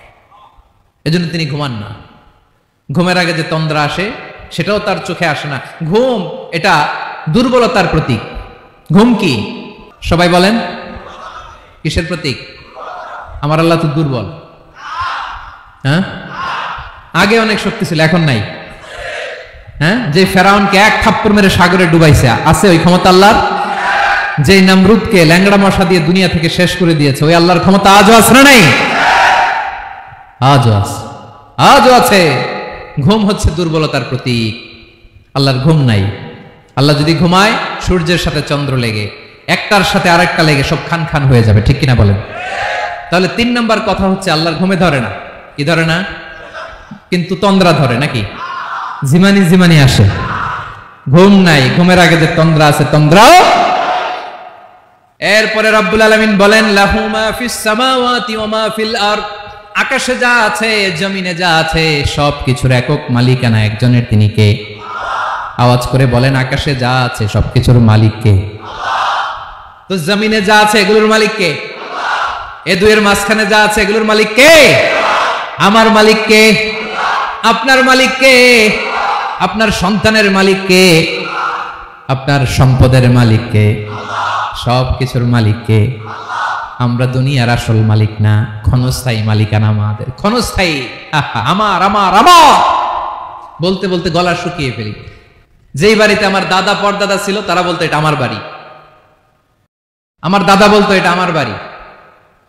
এজন্য তিনি ঘুমান না। ঘুমের আগে যে তন্দ্রা আসে সেটাও তার চোখে আসে না। ঘুম এটা দুর্বলতার প্রতীক। ঘুম কি? সবাই বলেন, কিসের প্রতীক? আমার আল্লাহ তো দুর্বল। হ্যাঁ, আগে অনেক শক্তি ছিল, এখন নাই। হ্যাঁ, যে ফেরাউনকে এক থাপ্পড় মেরে সাগরে ডুবাইছে, আছে ওই ক্ষমতা আল্লাহর? যে নমরুদকে ল্যাংড়া মশা দিয়ে দুনিয়া থেকে শেষ করে দিয়েছে, ওই আল্লাহর ক্ষমতা আজও আছে না নাই? আজও আছে, আজও আছে। ঘুম হচ্ছে দুর্বলতার প্রতীক। আল্লাহর ঘুম নাই। আল্লাহ যদি ঘুমায়, সূর্যের সাথে চন্দ্র লেগে, একটার সাথে আরেকটা লেগে সব খান খান হয়ে যাবে। ঠিক কিনা বলেন? তাহলে 3 নাম্বার কথা হচ্ছে আল্লাহর ঘুমে ধরে না। কি ধরে না? কিন্তু তন্দ্রা ধরে নাকি? জিমানি জিমানি আসে। ঘুম নাই, ঘুমের আগে যে তন্দ্রা আছে তন্দ্রাও। এরপরে রব্বুল আলামিন বলেন লাহু মা ফিস সামাওয়াতি ওয়া মা ফিল আরদ, আকাশে যা আছে জমিনে যা আছে সবকিছুর একক মালিকানা একজনের, তিনি কে? আওয়াজ করে বলেন, আকাশে যা আছে সবকিছুর মালিক কে? তো জমিনে যা আছে এগুলোর মালিক কে? এ দুয়ের মাঝখানে যা আছে এগুলোর মালিক কে? আমার মালিক কে? আপনার মালিক কে? আপনার সন্তানের মালিক কে? আপনার সম্পদের মালিক কে? সব কিছুর মালিক কে? আমরা দুনিয়ার আসল মালিক না, ক্ষণস্থায়ী মালিকানা আমাদের। ক্ষণস্থায়ী। আমার আমার আমার বলতে বলতে গলা শুকিয়ে ফেলি। যেই বাড়িতে আমার দাদা পরদাদা ছিল তারা বলতো এটা আমার বাড়ি, আমার দাদা বলতো এটা আমার বাড়ি,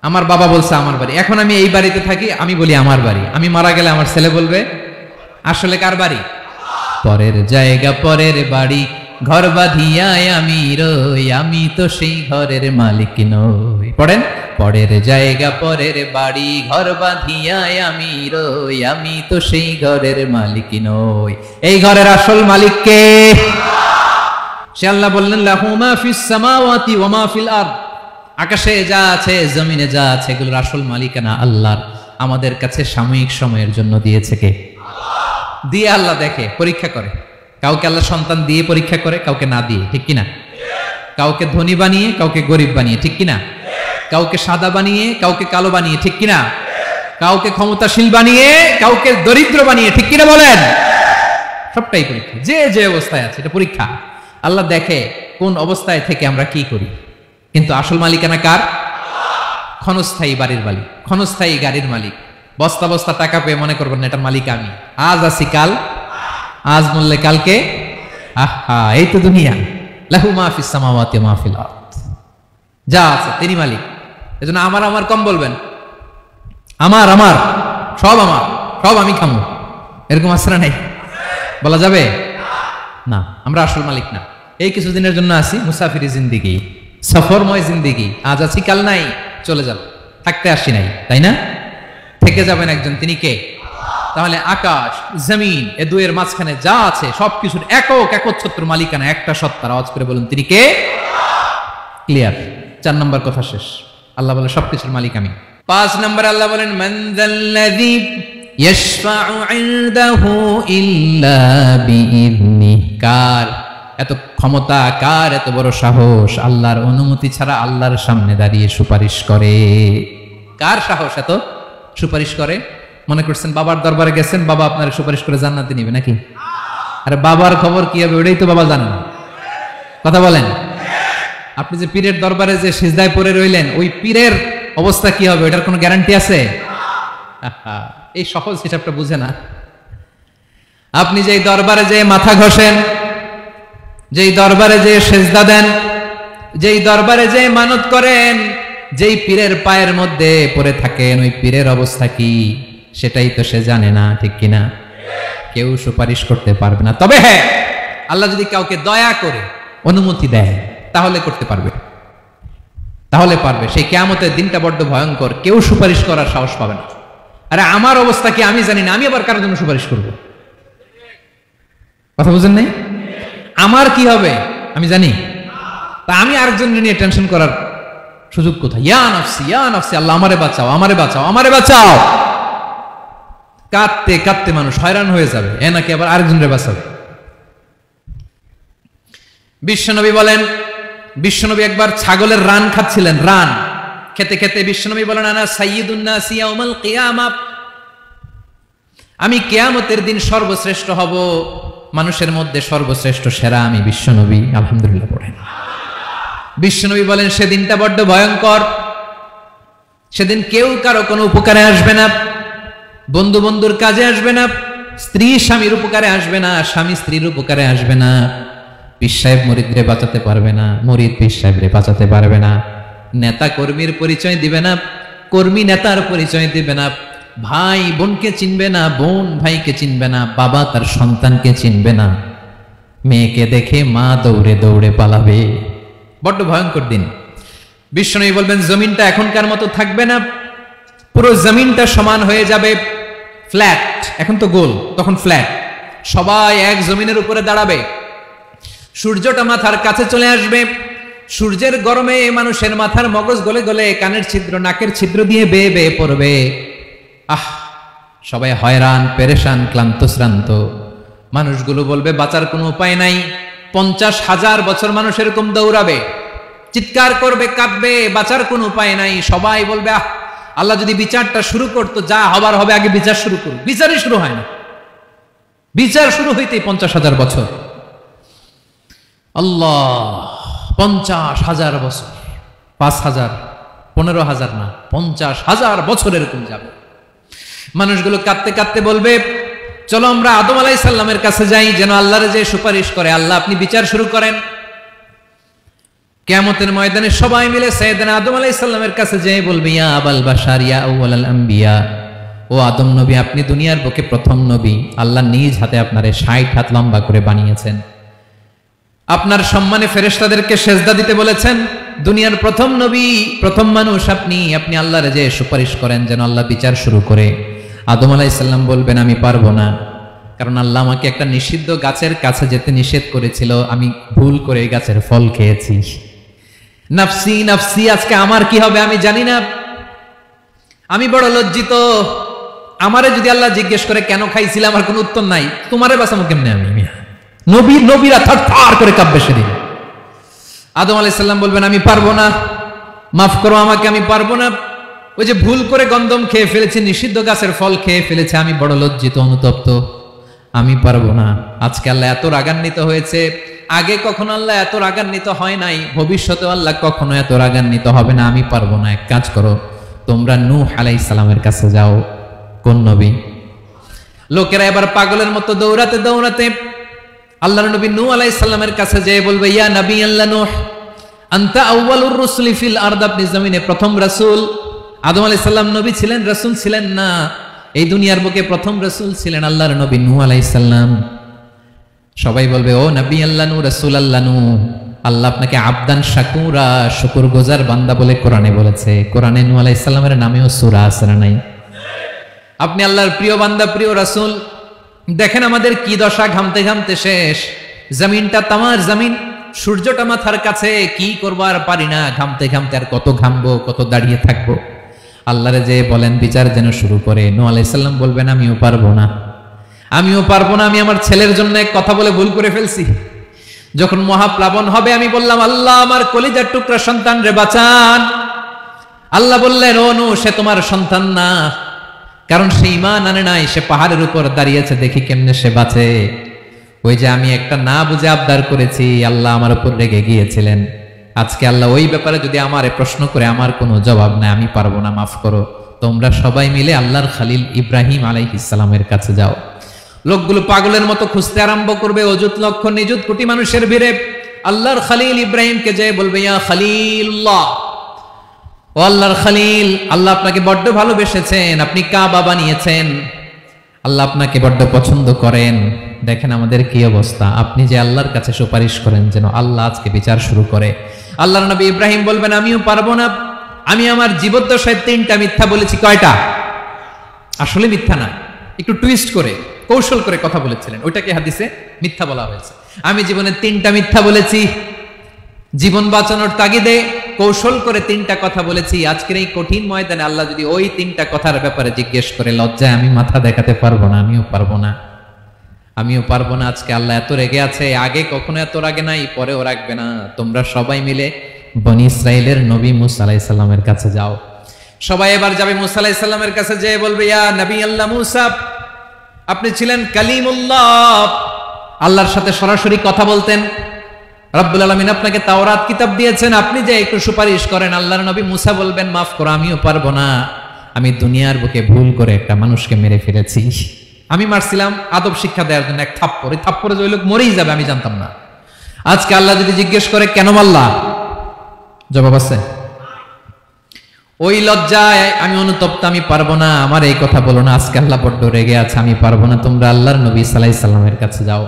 আমার বাবা বলছে আমার বাড়ি। এখন আমি এই বাড়িতে থাকি, আমি বলি আমার বাড়ি। আমি মারা গেলে আমার ছেলে বলবে আসলে কার বাড়ি? পরের জায়গা পরের বাড়ি, ঘর বাঁধিয়ায় আমি রই, আমি তো সেই ঘরের মালিক নই। পড়েন, পরের জায়গা পরের বাড়ি, ঘর বাঁধিয়ায় আমি রই, আমি তো সেই ঘরের মালিক নই। এই ঘরের আসল মালিক কে? সে আল্লাহ বললেন লাহু মা ফিস সামাওয়াতি ওয়া মা ফিল আরদ, আকাশে যা আছে জমিনে যা আছে এগুলোর আসল মালিকানা আল্লাহর। আমাদের কাছে সাময়িক সময়ের জন্য দিয়েছে কে? দিয়ে আল্লাহ দেখে, পরীক্ষা করে। কাউকে আল্লাহ সন্তান দিয়ে পরীক্ষা করে, কাউকে না দিয়ে। ঠিক কিনা? কাউকে ধনী বানিয়ে, কাউকে গরিব বানিয়ে। ঠিক কিনা? কাউকে সাদা বানিয়ে কাউকে কালো বানিয়ে, ঠিক কিনা? কাউকে ক্ষমতাশীল বানিয়ে কাউকে দরিদ্র বানিয়ে, ঠিক কিনা বলেন? সবটাই পরীক্ষা, যে যে অবস্থায় আছে এটা পরীক্ষা। আল্লাহ দেখে কোন অবস্থায় থেকে আমরা কি করি। কিন্তু আসল মালিকানা কার? ক্ষণস্থায়ী বাড়ির মালিক, ক্ষণস্থায়ী গাড়ির মালিক। বস্তা বস্তা টাকা পেয়ে মনে করবেন না এটার মালিক আমি। আজ আছি কাল, আজ মরলে কালকে। আহা, এই তো দুনিয়া। লাহু মা ফিস সামাওয়াতি ওয়া মা ফিল আরদ। যা আছে তিনি মালিক। এজন্য আমার আমার কম বলবেন। আমার আমার সব আমার, সব আমি খামু, এরকম আসরা নাই, বলা যাবে না। আমরা আসল মালিক না। এই কিছুদিনের জন্য আছি, মুসাফিরি জিন্দিগি, সফরময় জিন্দিগি। আজ আছি কাল নাই, চলে যাব। থাকতে আসি নাই, তাই না? থেকে যাবেন একজন, তিনি কে? তাহলে আকাশ জমিন এ দুয়ের মাঝখানে যা আছে সবকিছুর একক একচ্ছত্র মালিকানা একটা সত্তার। আওয়াজ করে বলুন তিনি কে? ক্লিয়ার। 4 নম্বর কথা শেষ। আল্লাহ বলে সবকিছুর মালিক আমি। 5 নম্বর আল্লাহ বলেন মান যাল্লাযী ইয়াশফাউ ইনদাহু ইল্লা বিইذনিহি। কার এত ক্ষমতা, কার এত বড় সাহস আল্লাহর অনুমতি ছাড়া আল্লাহর সামনে দাঁড়িয়ে সুপারিশ করে? কার সাহস এত সুপারিশ করে? মনে করছেন বাবার দরবারে গেছেন, বাবা আপনার সুপারিশ করে জান্নাতে নিবে নাকি? আরে বাবার খবর কি হবে ওটাই তো বাবা জানেন। কথা বলেন। আপনি যে পীরের দরবারে যে সিজদায় পড়ে রইলেন, ওই পীরের অবস্থা কি হবে ওটার কোনো গ্যারান্টি আছে? এই সহজ হিসাবটা বুঝে না। আপনি যেই দরবারে যে মাথা ঘষেন, যেই দরবারে যে সেজদা দেন, যেই দরবারে যে মানত করেন, যেই পীরের পায়ের মধ্যে পড়ে থাকেন, ওই পীরের অবস্থা কি সেটাই তো সে জানে না, ঠিক কিনা? কেউ সুপারিশ করতে পারবে না। তবে হ্যাঁ, আল্লাহ যদি কাউকে দয়া করে অনুমতি দেয় তাহলে করতে পারবে, তাহলে পারবে। সেই কিয়ামতের দিনটা বড্ড ভয়ঙ্কর, কেউ সুপারিশ করার সাহস পাবে না। আরে আমার অবস্থা কি আমি জানি না, আমি আবার কারোর জন্য সুপারিশ করব? কথা বুঝেন নাই? আমার কি হবে আমি জানি, তা আমি আরেকজন নিয়ে টেনশন করার সুযোগ কোথায়? ইয়া নাফসি ইয়া নাফসি, আল্লাহ আমারে বাঁচাও, আমারে বাঁচাও, আমারে বাঁচাও। কাঁদতে কাঁদতে মানুষ হয়রান হয়ে যাবে, এ নাকি আবার আরেকজনের বাঁচাবে। বিশ্বনবী বলেন, বিশ্বনবী একবার ছাগলের রান খাচ্ছিলেন। রান খেতে খেতে বিশ্বনবী বলেন আনা সাইয়্যিদুন নাস ইয়াউমাল কিয়ামা, আমি কিয়ামতের দিন সর্বশ্রেষ্ঠ হব, মানুষের মধ্যে সর্বশ্রেষ্ঠ সেরা আমি বিশ্বনবী। আলহামদুলিল্লাহ পড়েন। বিশ্বনবী বলেন সেদিনটা বড্ড ভয়ঙ্কর, সেদিন কেউ কারো কোনো উপকারে আসবে না, বন্ধু বন্ধুর কাজে আসবে না, স্ত্রী স্বামীর উপকারে আসবে না, স্বামী স্ত্রীর উপকারে আসবে না, পীর সাহেব মুরিদরে বাঁচাতে পারবে না, মুরিদ পীর সাহেবরে বাঁচাতে পারবে না, নেতা কর্মীর পরিচয় দিবে না, কর্মী নেতার পরিচয় দিবে না, ভাই বোনকে চিনবে না, বোন ভাইকে চিনবে না, বাবা তার সন্তানকে চিনবে না, মেয়েকে দেখে মা দৌড়ে দৌড়ে পালাবে। বড্ড ভয়ঙ্কর দিন। বিশ্বনবী বলবেন জমিনটা এখনকার মতো থাকবে না, পুরো জমিনটা সমান হয়ে যাবে, ফ্ল্যাট। এখন তো গোল, তখন ফ্ল্যাট। সবাই এক জমিনের উপরে দাঁড়াবে, সূর্যটা মাথার কাছে চলে আসবে, সূর্যের গরমে মানুষের মাথার মগজ গলে গলে কানের ছিদ্র নাকের ছিদ্র দিয়ে বেয়ে বেয়ে পড়বে। আহ, সবাই হয়রান, পেরেশান, ক্লান্ত শ্রান্ত। মানুষগুলো বলবে বাঁচার কোনো উপায় নাই। 50,000 বছর মানুষ এরকম দৌড়াবে, চিৎকার করবে, কাঁদবে, বাঁচার কোনো উপায় নাই। সবাই বলবে আহ, আল্লাহ যদি বিচারটা শুরু করতো, যা হবার হবে, আগে বিচার শুরু করুক। বিচারই শুরু হয় না, বিচার শুরু হইতেই 50,000 বছর। আল্লাহ, 50,000 বছর, 5,000, 15,000 না, 50,000 বছর এরকম যাবে। মানুষগুলো কাঁদতে কাঁদতে বলবে চলো আমরা আদম আলাইহিস সালামের কাছে যাই, যেন আল্লাহর যে সুপারিশ করে, আল্লাহ আপনি বিচার শুরু করেন। কিয়ামতের ময়দানে সবাই মিলে সাইয়েদনা আদম আলাইহিস সালামের কাছে যেয়ে বলবে ইয়া আবাল বাশার ইয়া আউয়ালাল আম্বিয়া, ও আদম নবী, আপনি দুনিয়ার বুকে প্রথম নবী, আল্লাহ নিজ হাতে আপনারে 60 হাত লম্বা করে বানিয়েছেন, আপনার সম্মানে ফেরেশতাদেরকে সেজদা দিতে বলেছেন, দুনিয়ার প্রথম নবী, প্রথম মানুষ আপনি, আপনি আল্লাহর যে সুপারিশ করেন যেন আল্লাহ বিচার শুরু করে। আদম আলাইহিস সালাম বলবেন আমি পারবো না, কারণ আল্লাহ আমাকে একটা নিষিদ্ধ গাছের কাছে যেতে নিষেধ করেছিল, আমি ভুল করে এই গাছের ফল খেয়েছি। নাফসি নাফসি, আজকে আমার কি হবে আমি জানি না, আমি বড় লজ্জিত। আমারে যদি আল্লাহ জিজ্ঞেস করে কেন খাইছিলাম, আমার কোনো উত্তর নাই, তোমারে বাঁচাবো কেমনে আমি? নবীরা থার থার করে কাঁপবে সেদিন। আদম আলাইহিস সালাম বলবেন আমি পারবো না। মাফ করো আমাকে, আমি পারবো না। ওই যে ভুল করে গন্ধম খেয়ে ফেলেছি, নিষিদ্ধ গাছের ফল খেয়ে ফেলেছে, আমি বড় লজ্জিত অনুতপ্ত, আমি পারবো না। আজকে আল্লাহ এত রাগান্বিত হয়েছে, আগে কখনো আল্লাহ এত রাগান্বিত হয় নাই, ভবিষ্যতে আল্লাহ কখনো এত রাগান্বিত হবে না। আমি পারবো না। এক কাজ করো, তোমরা নূহ আলাইহিস সালামের কাছে যাও। কোন নবী? লোকেরা এবার পাগলের মতো দৌড়াতে দৌড়াতে আল্লাহর নবী নূহ আলাইহিস সালামের কাছে যেয়ে বলবে, ইয়া নবী আল্লাহ নূহ, আনতা আউয়ালুর রুসুলি ফিল আরদ, আপনি জমিনে প্রথম রাসূল। আদম আলাইহিস সালাম নবী ছিলেন, রাসূল ছিলেন না। এই দুনিয়ার বুকে প্রথম রাসূল ছিলেন আল্লাহর নবী নূহ আলাইহিস সালাম। সবাই বলবে, ও নবী আল্লাহ নূহ, রাসূল আল্লাহ নূহ, আল্লাহ আপনাকে আবদান শাকুরা, শুকরগুজার বান্দা বলে কোরআনে বলেছে। কোরআনে নূহ আলাইহিস সালামের নামেও সূরা আছে না নাই? আপনি আল্লাহর প্রিয় বান্দা, প্রিয় রাসূল। দেখেন আমাদের কি দশা, ঘামতে ঘামতে শেষ। জমিনটা তামার জমিন, সূর্যটা মাথার কাছে, কি করবো আর পারি না, ঘামতে ঘামতে আর কত ঘামবো, কত দাঁড়িয়ে থাকবো। আল্লাহরে যে বলেন বিচার যেন শুরু করে। নূহ আলাইহিস সালাম বলবেন, আমিও পারবো না, আমিও পারবো না। আমি আমার ছেলের জন্য এক কথা বলে ভুল করে ফেলছি। যখন মহাপ্লাবন হবে আমি বললাম, আল্লাহ আমার কলিজার টুকরা সন্তান রে বাঁচান। আল্লাহ বললেন, ও নূহ, সে তোমার সন্তান না, কারণ সে ঈমান আনে নাই, সে পাহাড়ের উপর দাঁড়িয়েছে, দেখি কেমনে সে বাঁচে। ওই যে আমি একটা না বুঝে আবদার করেছি, আল্লাহ আমার উপর রেগে গিয়েছিলেন। আজকে আল্লাহ ওই ব্যাপারে যদি আমারে প্রশ্ন করে, আমার কোনো জবাব নাই, আমি পারবো না, মাফ করো। তোমরা সবাই মিলে আল্লাহর খালিল ইব্রাহিম আলাইহিস সালামের কাছে যাও। লোকগুলো পাগলের মতো খুঁজতে আরম্ভ করবে, অযুত লক্ষ নিযুত কোটি মানুষের ভিড়ে আল্লাহর খালিল ইব্রাহিমকে যে বলবে, ইয়া খালিলুল্লাহ, ও আল্লাহর খালিল, আল্লাহ আপনাকে বড্ড ভালোবেসেছেন, আপনি কাবা বানিয়েছেন, আল্লাহ আপনাকে বড্ড পছন্দ করেন। দেখেন আমাদের কি অবস্থা। আপনি যে আল্লাহর কাছে সুপারিশ করেন যেন আল্লাহ আজকে বিচার শুরু করে। আল্লাহর নবী ইব্রাহিম বলবেন, আমিও পারবো না। আমি আমার জীবদ্দশায় 3টা মিথ্যা বলেছি। কয়টা? আসলে মিথ্যা না, একটু টুইস্ট করে, কৌশল করে কথা বলেছিলেন, ওইটাকে হাদিসে মিথ্যা বলা হয়েছে। আমি জীবনে 3টা মিথ্যা বলেছি, জীবন বাঁচানোর তাগিদে কৌশল করে 3টা কথা বলেছি। আজকের এই কঠিন ময়দানে আল্লাহ যদি ওই 3টা কথার ব্যাপারে জিজ্ঞেস করে, লজ্জায় আমি মাথা দেখাতে পারবো না, আমিও পারবো না, আমিও পারবো না। আজকে আল্লাহ এত রেগে আছে, আগে কখনো এত রাগে নাই, পরেও রাখবে না। তোমরা সবাই মিলে বনি ইসরাইলের নবী মুসা আলাইহিস সালামের কাছে যাও। সবাই এবার যাবে মুসা আলাইহিস সালামের কাছে, যেয়ে বলবে, ইয়া নবী আল্লাহ মুসা, আপনি ছিলেন কালিমুল্লাহ, আল্লাহর সাথে সরাসরি কথা বলতেন। রব্বুল আলামিন আপনাকে তাওরাত কিতাব দিয়েছেন, আপনি যে একটু সুপারিশ করেন। আল্লাহর নবী মুসা বলবেন, মাফ করো, আমিও পারবো না। আমি দুনিয়ার বুকে ভুল করে একটা মানুষকে মেরে ফেলেছি। আমি মারছিলাম আদব শিক্ষা দেওয়ার জন্য এক থাপ্পড়, এই থাপ্পড়ে যে ওই লোক মরেই যাবে আমি জানতাম না। আজকে আল্লাহ যদি জিজ্ঞেস করে কেন মারলা, জবাব আছে? ওই লজ্জায় আমি অনুতপ্ত, আমি পারবো না, আমার এই কথা বলো না। আজকে আল্লাহ বড্ড রেগে আছে, আমি পারবো না। তোমরা আল্লাহর নবী সাল্লাল্লাহু আলাইহি সাল্লামের কাছে যাও।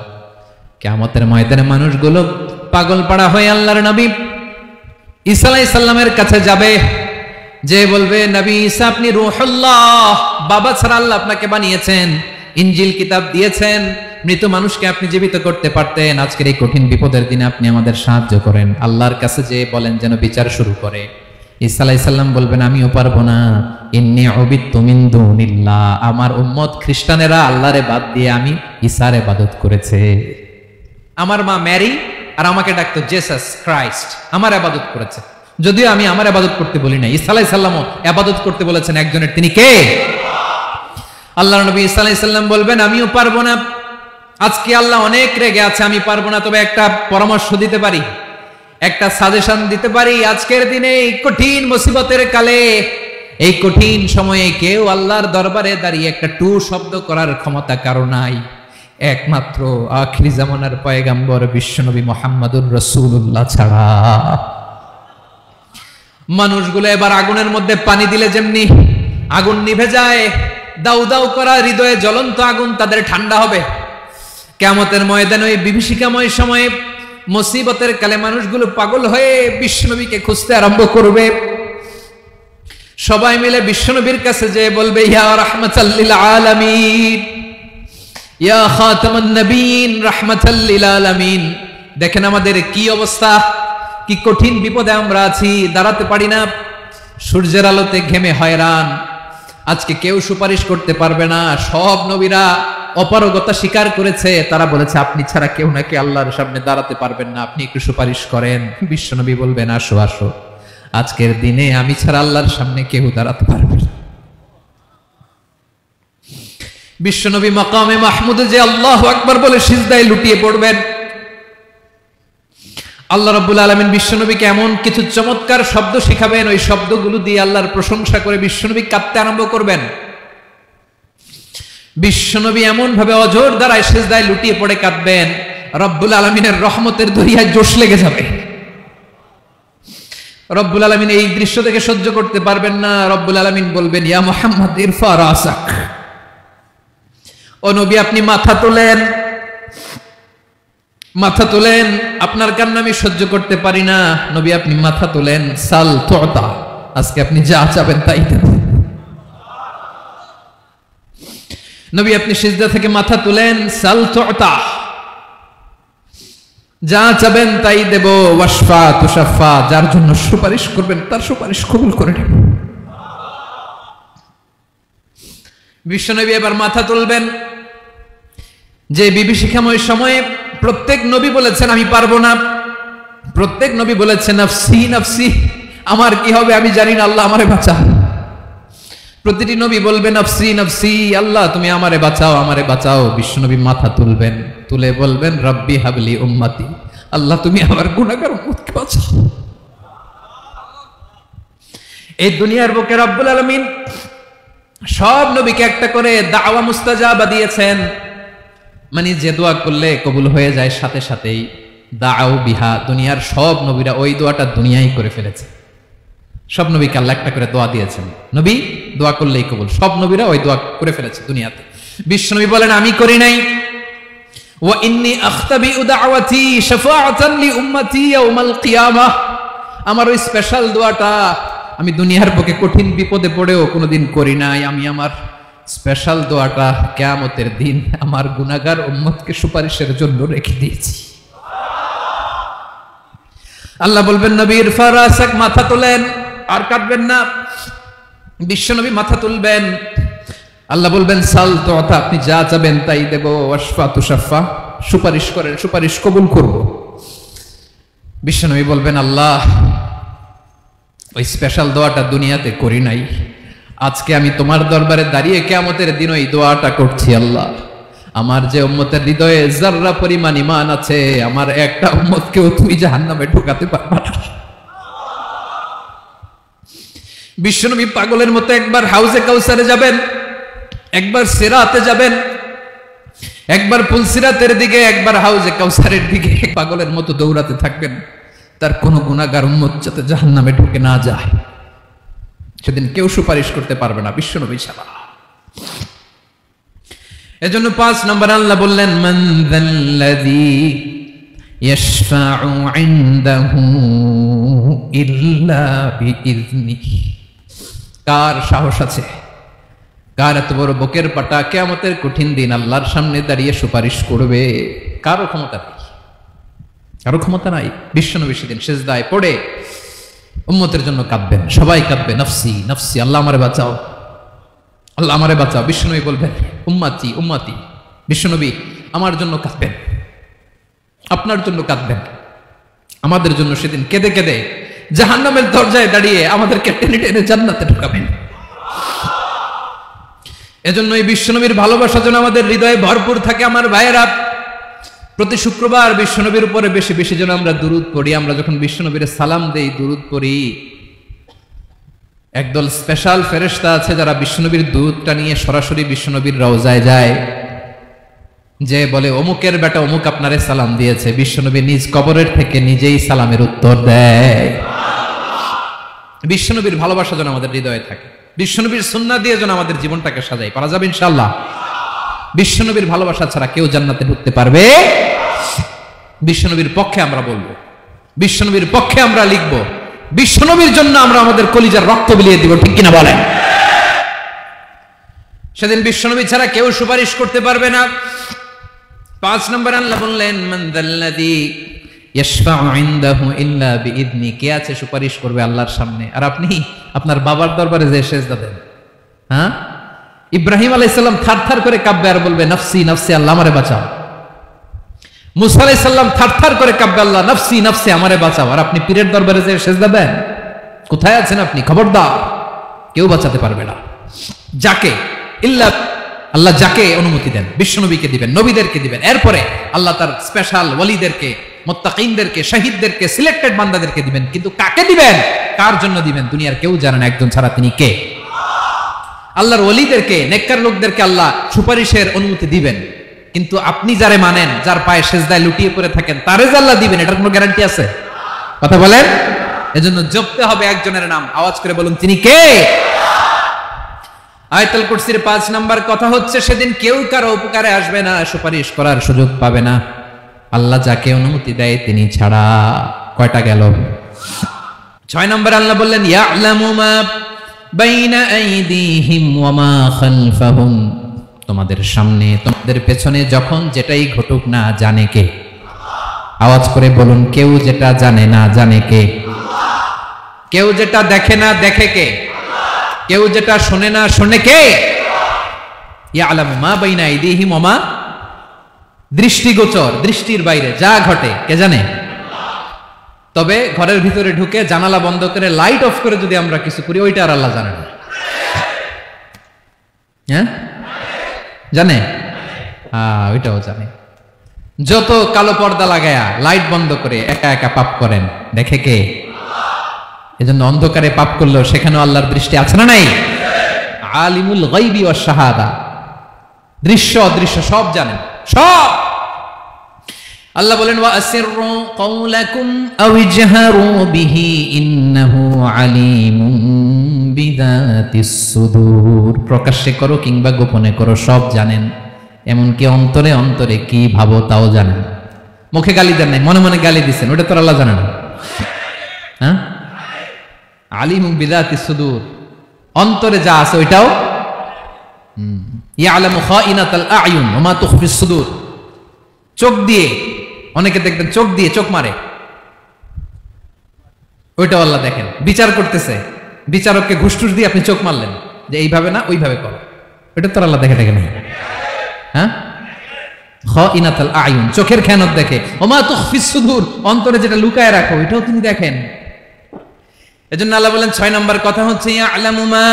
কিয়ামতের ময়দানে মানুষগুলো পাগল পাড়া হয়ে আল্লাহর নবী ঈসা আলাইহিস সালামের কাছে যাবে, যে বলবে, নবী ঈসা আপনি রূহুল্লাহ, বাবা ছাড়া আল্লাহ আপনাকে বানিয়েছেন, ইনজিল কিতাব দিয়েছেন, মৃত মানুষকে আপনি জীবিত করতে পারতেন। আজকের এই কঠিন বিপদের দিনে আপনি আমাদের সাহায্য করেন। আল্লাহর কাছে যে বলেন যেন বিচার শুরু করে। ঈসা আলাইহিস সালাম বলবেন, আমিও পারবো না। ইন্নী উবিদতু মিন দুনিল্লাহ, আমার উম্মত খ্রিস্টানেরা আল্লাহরে বাদ দিয়ে আমি ঈসার ইবাদত করেছে। আমার মা ম্যারি আর আমাকে ডাকতো জেসাস ক্রাইস্ট, আমার ইবাদত করেছে। যদিও আমি আমার ইবাদত করতে বলি না, ঈসা আলাইহিস সালামও ইবাদত করতে বলেছেন একজনের, তিনি কে? আল্লাহর নবী ঈসা আলাইহিস সালাম বলবেন, আমিও পারবো না। আজকে আল্লাহ অনেক রেগে আছে, আমি পারবো না। তবে একটা পরামর্শ দিতে পারি, একটা সাজেশন দিতে পারি। আজকের দিনে এই কঠিন মুসিবতের কালে, এই কঠিন সময়ে কেউ আল্লাহর দরবারে দাঁড়িয়ে একটা টু শব্দ করার ক্ষমতা কারো নাই, একমাত্র আখিরি জামানার পয়গাম্বর বিশ্বনবী মুহাম্মদুর রাসূলুল্লাহ ছাড়া। মানুষগুলো এবার আগুনের মধ্যে পানি দিলে যেমনি আগুন নিভে যায়, দাউ দাউ করা হৃদয়ে জ্বলন্ত আগুন তাদের ঠান্ডা হবে। কিয়ামতের ময়দানে ওই বিভীষিকাময় সময়ে, মুসিবতের কালে মানুষগুলো পাগল হয়ে বিশ্বনবীকে খুঁজতে আরম্ভ করবে। সবাই মিলে বিশ্বনবীর কাছে যেয়ে বলবে, ইয়া রাহমাতাল লিল আলামিন, ইয়া খাতামুন নবিয়্যিন, রাহমাতাল লিল আলামিন। দেখেন আমাদের কি অবস্থা, কি কঠিন বিপদে আমরা আছি, দাঁড়াতে পারি না, সূর্যের আলোতে ঘেমে হয়রান। আজকে কেউ সুপারিশ করতে পারবে না। সব নবীরা অপারগতা স্বীকার করেছে, তারা বলেছে আপনি ছাড়া কেউ নাকি আল্লাহর সামনে দাঁড়াতে পারবেন না, আপনি একটু সুপারিশ করেন। বিশ্বনবী বলবেন, আসো আসো, আজকের দিনে আমি ছাড়া আল্লাহর সামনে কেউ দাঁড়াতে পারবে না। বিশ্বনবী মাকামে মাহমুদে যে আল্লাহু আকবার বলে সিজদায় লুটিয়ে পড়বেন, আল্লাহ রাব্বুল আলামিন বিশ্বনবীকে এমন কিছু চমৎকার শব্দ শিখাবেন, ওই শব্দগুলো দিয়ে আল্লাহর প্রশংসা করে বিশ্বনবী কাঁদতে আরম্ভ করবেন। বিশ্বনবী এমন ভাবে অজোর দ্বারায় সিজদায় লুটিয়ে পড়ে কাঁদবেন, রব্বুল আলামিনের রহমতের দরিয়ায় জোশ লেগে যাবে। রব্বুল আলামিন এই দৃশ্য থেকে সহ্য করতে পারবেন না। রব্বুল আলামিন বলবেন, ইয়া মুহাম্মদ ইরফা রাসাক, ও নবী আপনি মাথা তোলেন, মাথা তোলেন, আপনার কান্না আমি সহ্য করতে পারি না। নবী আপনি মাথা তোলেন, সাল তুতা, আজকে আপনি যা চাবেন তাই দেব। নবী আপনি সিজদা থেকে মাথা তুলেন, সাল তুতা, যা চাবেন তাই দেব। ওয়াশফা তুশাফা, যার জন্য সুপারিশ করবেন তার সুপারিশ কবুল করে নেব। বিশ্বনবী এবার মাথা তুলবেন। যে বিভীষিকাময় সময়ে প্রত্যেক নবী বলেছেন আমি পারবো না, প্রত্যেক নবী বলেছেন নাফসি নাফসি, আমার কি হবে আমি জানি না, আল্লাহ আমারে বাঁচাও। প্রতিটি নবী বলবেন নাফসি নাফসি, আল্লাহ তুমি আমারে বাঁচাও, আমারে বাঁচাও। বিশ্বনবী মাথা তুলবেন, তুলে বলবেন রব্বি হাবলি উম্মতি, আল্লাহ তুমি আমার গুনাহগার উম্মতকে বাঁচাও। এই দুনিয়ার বুকে রব্বুল আলামিন সব নবীকে একটা করে দাওয়া মুস্তাজাবা দিয়েছেন, মানে যে দোয়া করলে কবুল হয়ে যায় সাথে সাথেই। দাও বিহা, দুনিয়ার সব নবীরা ওই দোয়াটা দুনিয়ায় করে ফেলেছে। সব নবীকে আল্লাহ একটা করে দোয়া দিয়েছেন, নবী দোয়া করলেই কবুল। সব নবীরা ওই দোয়া করে ফেলেছে দুনিয়াতে। বিশ্বনবী বলেন আমি করি নাই। ওয়া ইন্নী আখতাবিউ দাওয়াতি শাফাআতান লি উম্মতি ইয়াউমাল কিয়ামাহ, আমার ওই স্পেশাল দোয়াটা আমি দুনিয়ার বুকে কঠিন বিপদে পড়েও কোনোদিন করি নাই। আমি আমার স্পেশাল দোয়াটা কিয়ামতের দিন আমার গুনাহগার উম্মতকে সুপারিশের জন্য রেখে দিয়েছি। আল্লাহ বলবেন নবী ইরফা রাসাক, মাথা তোলেন, আর কাঁদবেন না। বিশ্বনবী মাথা তুলবেন, আল্লাহ বলবেন সাল তুতা, আপনি যা চাবেন তাই দেব। ওয়াশফা তুশাফা, সুপারিশ করেন, সুপারিশ কবুল করব। বিশ্বনবী বলবেন আল্লাহ ওই স্পেশাল দোয়াটা দুনিয়াতে করি নাই, আজকে আমি তোমার দরবারে দাঁড়িয়ে কিয়ামতের দিন ওই দোয়াটা করছি। আল্লাহ আমার যে উম্মতের হৃদয়ে যাররা পরিমাণ ঈমান আছে, আমার একটা উম্মতকেও তুমি জাহান্নামে ঢোকাতে পারবা না। বিশ্বনবী পাগলের মতো একবার হাউজে কাউসারে যাবেন, একবার সিরাতে যাবেন, একবার পুলসিরাতের দিকে, একবার হাউজে কাউসারের দিকে পাগলের মতো দৌড়াতে থাকবেন, তার কোনো গুনাহগার উম্মত যাতে জাহান্নামে ঢুকে না যায়। সেদিন কেউ সুপারিশ করতে পারবে না বিশ্বনবী ছাড়া। এজন্য 5 নম্বর আল্লাহ বললেন মান যাল্লাযী ইয়াশফাউ ইনদাহু ইল্লা বিইযনিহি, কার সাহস আছে, কার এত বড় বুকের পাটা কিয়ামতের কঠিন দিন আল্লাহর সামনে দাঁড়িয়ে সুপারিশ করবে? কারো ক্ষমতা নেই, কারো ক্ষমতা নাই। বিশ্বনবী সেদিন সিজদায় পড়ে উম্মতের জন্য কাঁদবেন, সবাই কাঁদবে নাফসি নাফসি, আল্লাহ আমারে বাঁচাও, আল্লাহ আমারে বাঁচাও। বিশ্বনবী বলবেন উম্মতি উম্মতি, বিশ্বনবী আমার জন্য কাঁদবেন, আপনার জন্য কাঁদবেন, আমাদের জন্য সেদিন কেঁদে কেঁদে জাহান্নামের দরজায় দাঁড়িয়ে আমাদেরকে টেনে টেনে জান্নাতে ঢোকাবেন। এজন্য এই বিশ্বনবীর ভালোবাসা যেন আমাদের হৃদয়ে ভরপুর থাকে। আমার ভাইয়েরা, প্রতি শুক্রবার বিশ্বনবীর উপরে বেশি বেশি যেন আমরা দুরূদ পড়ি। আমরা যখন বিশ্বনবীর সালাম দেই, দুরূদ পড়ি, একদল স্পেশাল ফেরেশতা আছে যারা বিশ্বনবীর দুধটা নিয়ে সরাসরি বিশ্বনবীর রওজায় যায়, যে বলে অমুকের বেটা অমুক আপনারে সালাম দিয়েছে। বিশ্বনবী নিজ কবরের থেকে নিজেই সালামের উত্তর দেয়। বিশ্বনবীর ভালোবাসা যেন আমাদের হৃদয়ে থাকে, বিশ্বনবীর সুন্নাহ দিয়ে যেন আমাদের জীবনটাকে সাজাই। পারা যাবে ইনশাআল্লাহ। বিশ্বনবীর ভালোবাসা ছাড়া কেউ জান্নাতে ঢুকতে পারবে? বিশ্বনবীর পক্ষে আমরা বলবো, বিশ্বনবীর পক্ষে আমরা লিখব, বিশ্বনবীর জন্য আমরা আমাদের কলিজার রক্ত বিলিয়ে দিব, ঠিক কিনা বলেন? সেদিন বিশ্বনবী ছাড়া কেউ সুপারিশ করতে পারবে না। 5 নম্বর আল্লাহ বললেন মান যাল্লাযী ইয়াশফাউ ইনদাহু ইল্লা বিইযনি, কে আছে সুপারিশ করবে আল্লাহর সামনে আর আপনি আপনার বাবার দরবারে যে সিজদা দেন? হ্যাঁ, ইব্রাহিম আলাইহিস সালাম থারথার করে কাঁপবে আর বলবে নাফসি নাফসি, আল্লাহ আমারে বাঁচাও। মুসা আলাইহিস সালাম থারথার করে কাঁপবে, আল্লাহ নাফসি নাফসি আমারে বাঁচাও। আর আপনি পীরের দরবারে যে সিজদা দেন, কোথায় আছেন আপনি? খবরদার, কেউ বাঁচাতে পারবে না। যাকে ইল্লা আল্লাহ যাকে অনুমতি দেন, বিশ্বনবীকে দিবেন, নবীদেরকে দিবেন, এরপরে আল্লাহ তার স্পেশাল ওয়ালিদেরকে, মুত্তাকিনদেরকে, শহীদদেরকে, সিলেক্টেড বান্দাদেরকে দিবেন। কিন্তু কাকে দিবেন, কার জন্য দিবেন, দুনিয়ার কেউ জানে না একজন ছাড়া, তিনি কে? আল্লাহর ওয়ালিদেরকে, নেককার লোকদেরকে আল্লাহ সুপারিশের অনুমতি দিবেন, কিন্তু আপনি যারে মানেন, যার পায়ে সেজদায় লুটিয়ে পড়ে থাকেন, তারে যে আল্লাহ দিবেন, এটার কোনো গ্যারান্টি আছে? কথা বলেন। এজন্য জপতে হবে একজনের নাম, আওয়াজ করে বলুন, তিনি কে? আয়াতুল কুরসির 5 নাম্বার কথা হচ্ছে, সেদিন কেউ কারো উপকারে আসবে না, সুপারিশ করার সুযোগ পাবে না, আল্লাহ যাকে অনুমতি দেয় তিনি ছাড়া। কয়টা গেল? 6 নম্বর আল্লাহ বললেন, ইয়ালামু মা বাইনা আইদিহিম ওয়া মা খালফাহুম। তোমাদের সামনে, তোমাদের পেছনে যখন যেটাই ঘটুক না, জানে কে? আওয়াজ করে বলুন, কেউ যেটা জানে না, জানে কে? কেউ যেটা দেখে না, দেখে কে? কেউ যেটা শোনে না, শোনে কে? ইয়ালামু মা বাইনা আইদিহিম ওয়া মা, দৃষ্টিগোচর, দৃষ্টির বাইরে যা ঘটে কে জানে? তবে ঘরের ভিতরে ঢুকে জানালা বন্ধ করে লাইট অফ করে যদি আমরা কিছু করি, ওইটা আর আল্লাহ জানে না। হ্যাঁ, জানে? ওইটাও জানে। যত কালো পর্দা লাগায়া লাইট বন্ধ করে একা একা পাপ করেন, দেখে কে? এজন্য অন্ধকারে পাপ করলেও সেখানেও আল্লাহর দৃষ্টি আছে না নাই? আলিমুল গায়বি ওয়াশ শাহাদা, দৃশ্য অদৃশ্য সব জানেন, সব। আল্লাহ বলেন, ওয়া আসিররু কাওলাকুম আও ইজহারু বিহি ইন্নাহু আলিমুম বিযাতিস সুদূর। প্রকাশ্যে করো কিংবা গোপনে করো, সব জানেন। এমনকি অন্তরে অন্তরে কি ভাবো তাও জানেন। মুখে গালি দেন নাই, মনে মনে গালি দিচ্ছেন, ওটা তো আল্লাহ জানে না। হ্যাঁ, আলিমুম বিযাতিস সুদূর, অন্তরে যা আছে ওইটাও। ইয়ালামু খাইনাতাল আ'য়ুন ওয়া মা তুখফিস সুদূর। চোখ দিয়ে, অনেকে দেখবেন চোখ দিয়ে চোখ মারে, ওইটাও আল্লাহ দেখেন। বিচার করতেছে, বিচারককে ঘুষ টুস দিয়ে আপনি চোখ মারলেন যে এইভাবে না ওইভাবে করো, ওইটা তো আল্লাহ দেখে দেখে না। হ্যাঁ, খাইনাতাল আ'য়ুন, চোখের খেয়ানত দেখে। ওয়া মা তুখফিস সুদূর, অন্তরে যেটা লুকায় রাখো ওইটাও তিনি দেখেন। এজন্য আল্লাহ বলেন 6 নম্বর কথা হচ্ছে, ইয়ালামু মা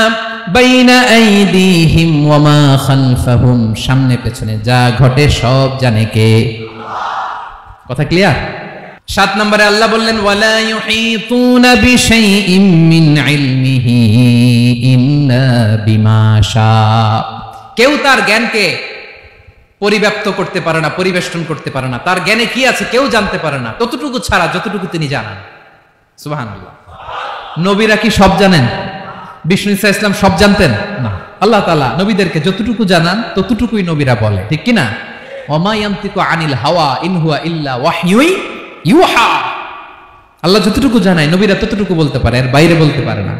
বাইনা আইদিহিম ওয়া মা খালফাহুম। সামনে পেছনে যা ঘটে সব জানে কে? কথা ক্লিয়ার? 7 নম্বরে আল্লাহ বললেন, ওয়ালা ইউহিতুনা বিশাইইম মিন ইলমিহি ইল্লা বিমা শা। কেউ তার জ্ঞানকে পরিব্যাপ্ত করতে পারে না, পরিবেষ্টন করতে পারে না। তার জ্ঞানে কি আছে কেউ জানতে পারে না, ততটুকু ছাড়া যতটুকু তিনি জানেন। সুবহানাল্লাহ। নবীরা কি সব জানেন? বিষ্ণু ঈসা ইসলাম সব জানতেন না। আল্লাহ তাআলা নবীদেরকে যতটুকু জানান ততটুকুই নবীরা বলে, ঠিক কি না? ওমা ইয়ানতিকু আনিল হাওয়া ইন হুয়া ইল্লা ওয়াহয়ুই ইউহা। আল্লাহ যতটুকু জানায় নবীরা ততটুকু বলতে পারে, এর বাইরে বলতে পারে না।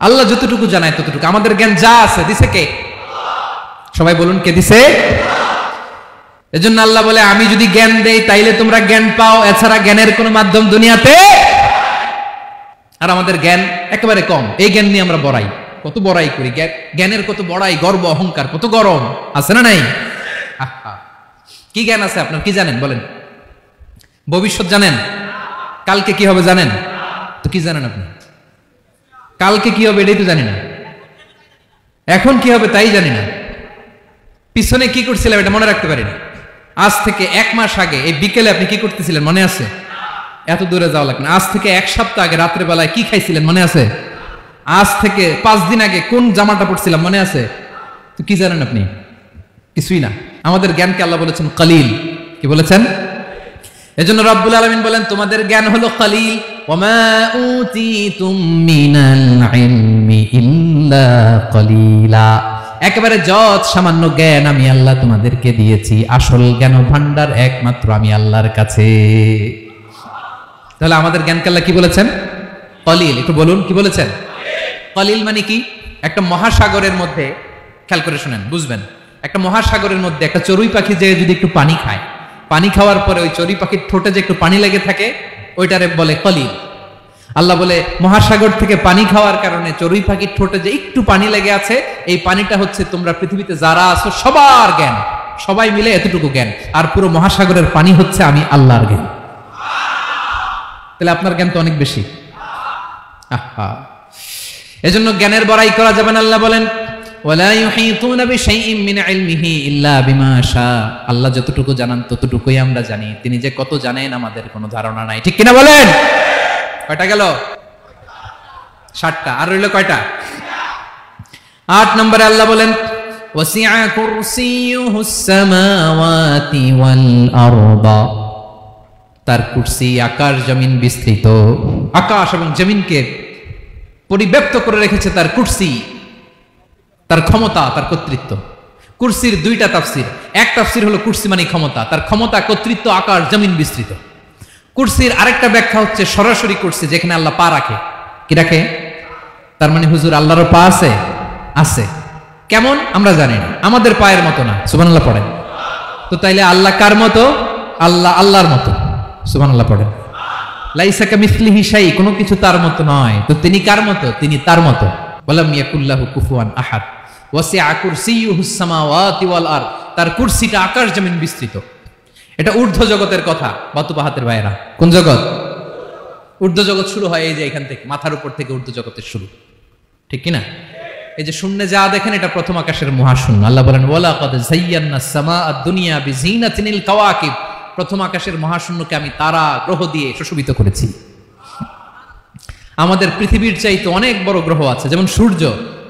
আল্লাহ যতটুকু জানায় ততটুকু। আমাদের জ্ঞান যা আছে দিছে কে? সবাই বলুন, কে দিছে? এজন্য আল্লাহ বলে, আমি যদি জ্ঞান দেই তাইলে তোমরা জ্ঞান পাও, এছাড়া জ্ঞানের কোনো মাধ্যম দুনিয়াতে। আর আমাদের জ্ঞান একেবারে কম, এই জ্ঞান নিয়ে আমরা বড়াই, কত বড়াই করি, জ্ঞানের কত বড়াই, গর্ব অহংকার, কত গরম আছে না নাই? কি জ্ঞান আছে আপনার? কি জানেন বলেন? ভবিষ্যৎ জানেন? কালকে কি হবে জানেন? তো কি জানেন আপনি? কালকে কি হবে এটাই তো জানি না, এখন কি হবে তাই জানি না, পিছনে কি করছিলাম এটা মনে রাখতে পারি না। আজ থেকে 1 মাস আগে এই বিকেলে আপনি কি করতেছিলেন মনে আছে? এত দূরে যাওয়া লাগবে না। আজ থেকে 1 সপ্তাহ আগে রাত্রে বেলায় কি খাইছিলেন মনে আছে? আজ থেকে 5 দিন আগে কোন জামাটা পড়ছিলাম মনে আছে? তো কি জানেন আপনি? কিছুই না। আমাদের জ্ঞানকে আল্লাহ বলেছেন কলিল। কি বলেছেন? এজন্য রব্বুল আলামিন বলেন, তোমাদের জ্ঞান হলো কলিল। ওয়ামা উতিতুম মিনাল ইলমি ইল্লা কলিলা। একেবারে যত সামান্য জ্ঞান আমি আল্লাহ তোমাদেরকে দিয়েছি, আসল জ্ঞান ভান্ডার একমাত্র আমি আল্লাহর কাছে। তাহলে আমাদের জ্ঞানকে আল্লাহ কি বলেছেন? কলিল। একটু বলুন, কি বলেছেন? কলিল মানে কি? একটা মহাসাগরের মধ্যে, খেয়াল করে শুনেন বুঝবেন, একটা মহাসাগরের মধ্যে একটা চড়ুই পাখি যে যদি একটু পানি খায়, পানি খাওয়ার পরে ওই চড়ুই পাখির ঠোঁটে যে একটু পানি লেগে থাকে, ওইটারে বলে কলিল। আল্লাহ বলে, মহাসাগর থেকে পানি খাওয়ার কারণে চড়ুই পাখির ঠোঁটে যে একটু পানি লেগে আছে, এই পানিটা হচ্ছে তোমরা পৃথিবীতে যারা আছো সবার জ্ঞান, সবাই মিলে এতটুকু জ্ঞান। আর পুরো মহাসাগরের পানি হচ্ছে আমি আল্লাহর জ্ঞান। তাহলে আপনার জ্ঞান তো অনেক বেশি। এজন্য জ্ঞানের বড়াই করা যাবে না। আল্লাহ বলেন ওয়ালা ইউহিতুনা বিশাইইম মিন ইলমিহি ইল্লা বিমা শা, আল্লাহ যতটুকু জানান ততটুকুই আমরা জানি, তিনি যে কত জানেন আমাদের কোনো ধারণা নাই। ঠিক কিনা বলেন? কয়টা গেল? 7টা। আর রইল কয়টা? 8 নম্বরে আল্লাহ বলেন ওয়াসিআ কুরসিয়ুহুস সামাওয়াতি ওয়াল আরদা, তার কুরসি আকাশ জমিন বিস্তৃত। আকাশ এবং জমিনকে পরিব্যাপ্ত করে রেখেছে তার কুরসি, তার ক্ষমতা, তার কর্তৃত্ব। কুরসির 2টা তাফসীর। এক তাফসীর হলো কুরসি মানে ক্ষমতা, তার ক্ষমতা, কর্তৃত্ব, আকাশ জমিন বিস্তৃত। কুরসির আরেকটা ব্যাখ্যা হচ্ছে সরাসরি কুরসি, যেখানে আল্লাহ পা রাখে। কি রাখে? তার মানে হুজুর আল্লাহর পা আছে? আছে। কেমন আমরা জানি না, আমাদের পায়ের মতো না। সুবহানাল্লাহ পড়েন। তো তাইলে আল্লাহ কার মতো? আল্লাহ আল্লাহর মতো। সুবহানাল্লাহ পড়েন। লাইসা কামিসলিহি শাই, কোনো কিছু তার মতো নয়। তো তিনি কার মতো? তিনি তার মতো। ওয়ালাম ইয়াকুল্লাহু কুফুয়ান আহাদ। ওয়াসিআ কুরসিয়ুহুস সামাওয়াতি ওয়াল আরদ, তার কুরসিটা আকাশ জমিন বিস্তৃত। এটা ঊর্ধ্ব জগতের কথা বাতুবাহাতের ভাইরা। কোন জগৎ? ঊর্ধ্ব জগৎ শুরু হয় এই যে এখান থেকে, মাথার উপর থেকে ঊর্ধ্ব জগতের শুরু। ঠিক কি না? এই যে শূন্যে যা দেখেন এটা প্রথম আকাশের মহাশূন্য। আল্লাহ বলেন ওয়ালাকাদ যায়্যানাস সামাআদ দুনিয়া বিজিনাতিনিল কাওয়াকিব, প্রথম আকাশের মহাশূন্যকে আমি তারা গ্রহ দিয়ে সুশোভিত করেছি। আমাদের পৃথিবীর চাইতে অনেক বড় গ্রহ আছে, যেমন সূর্য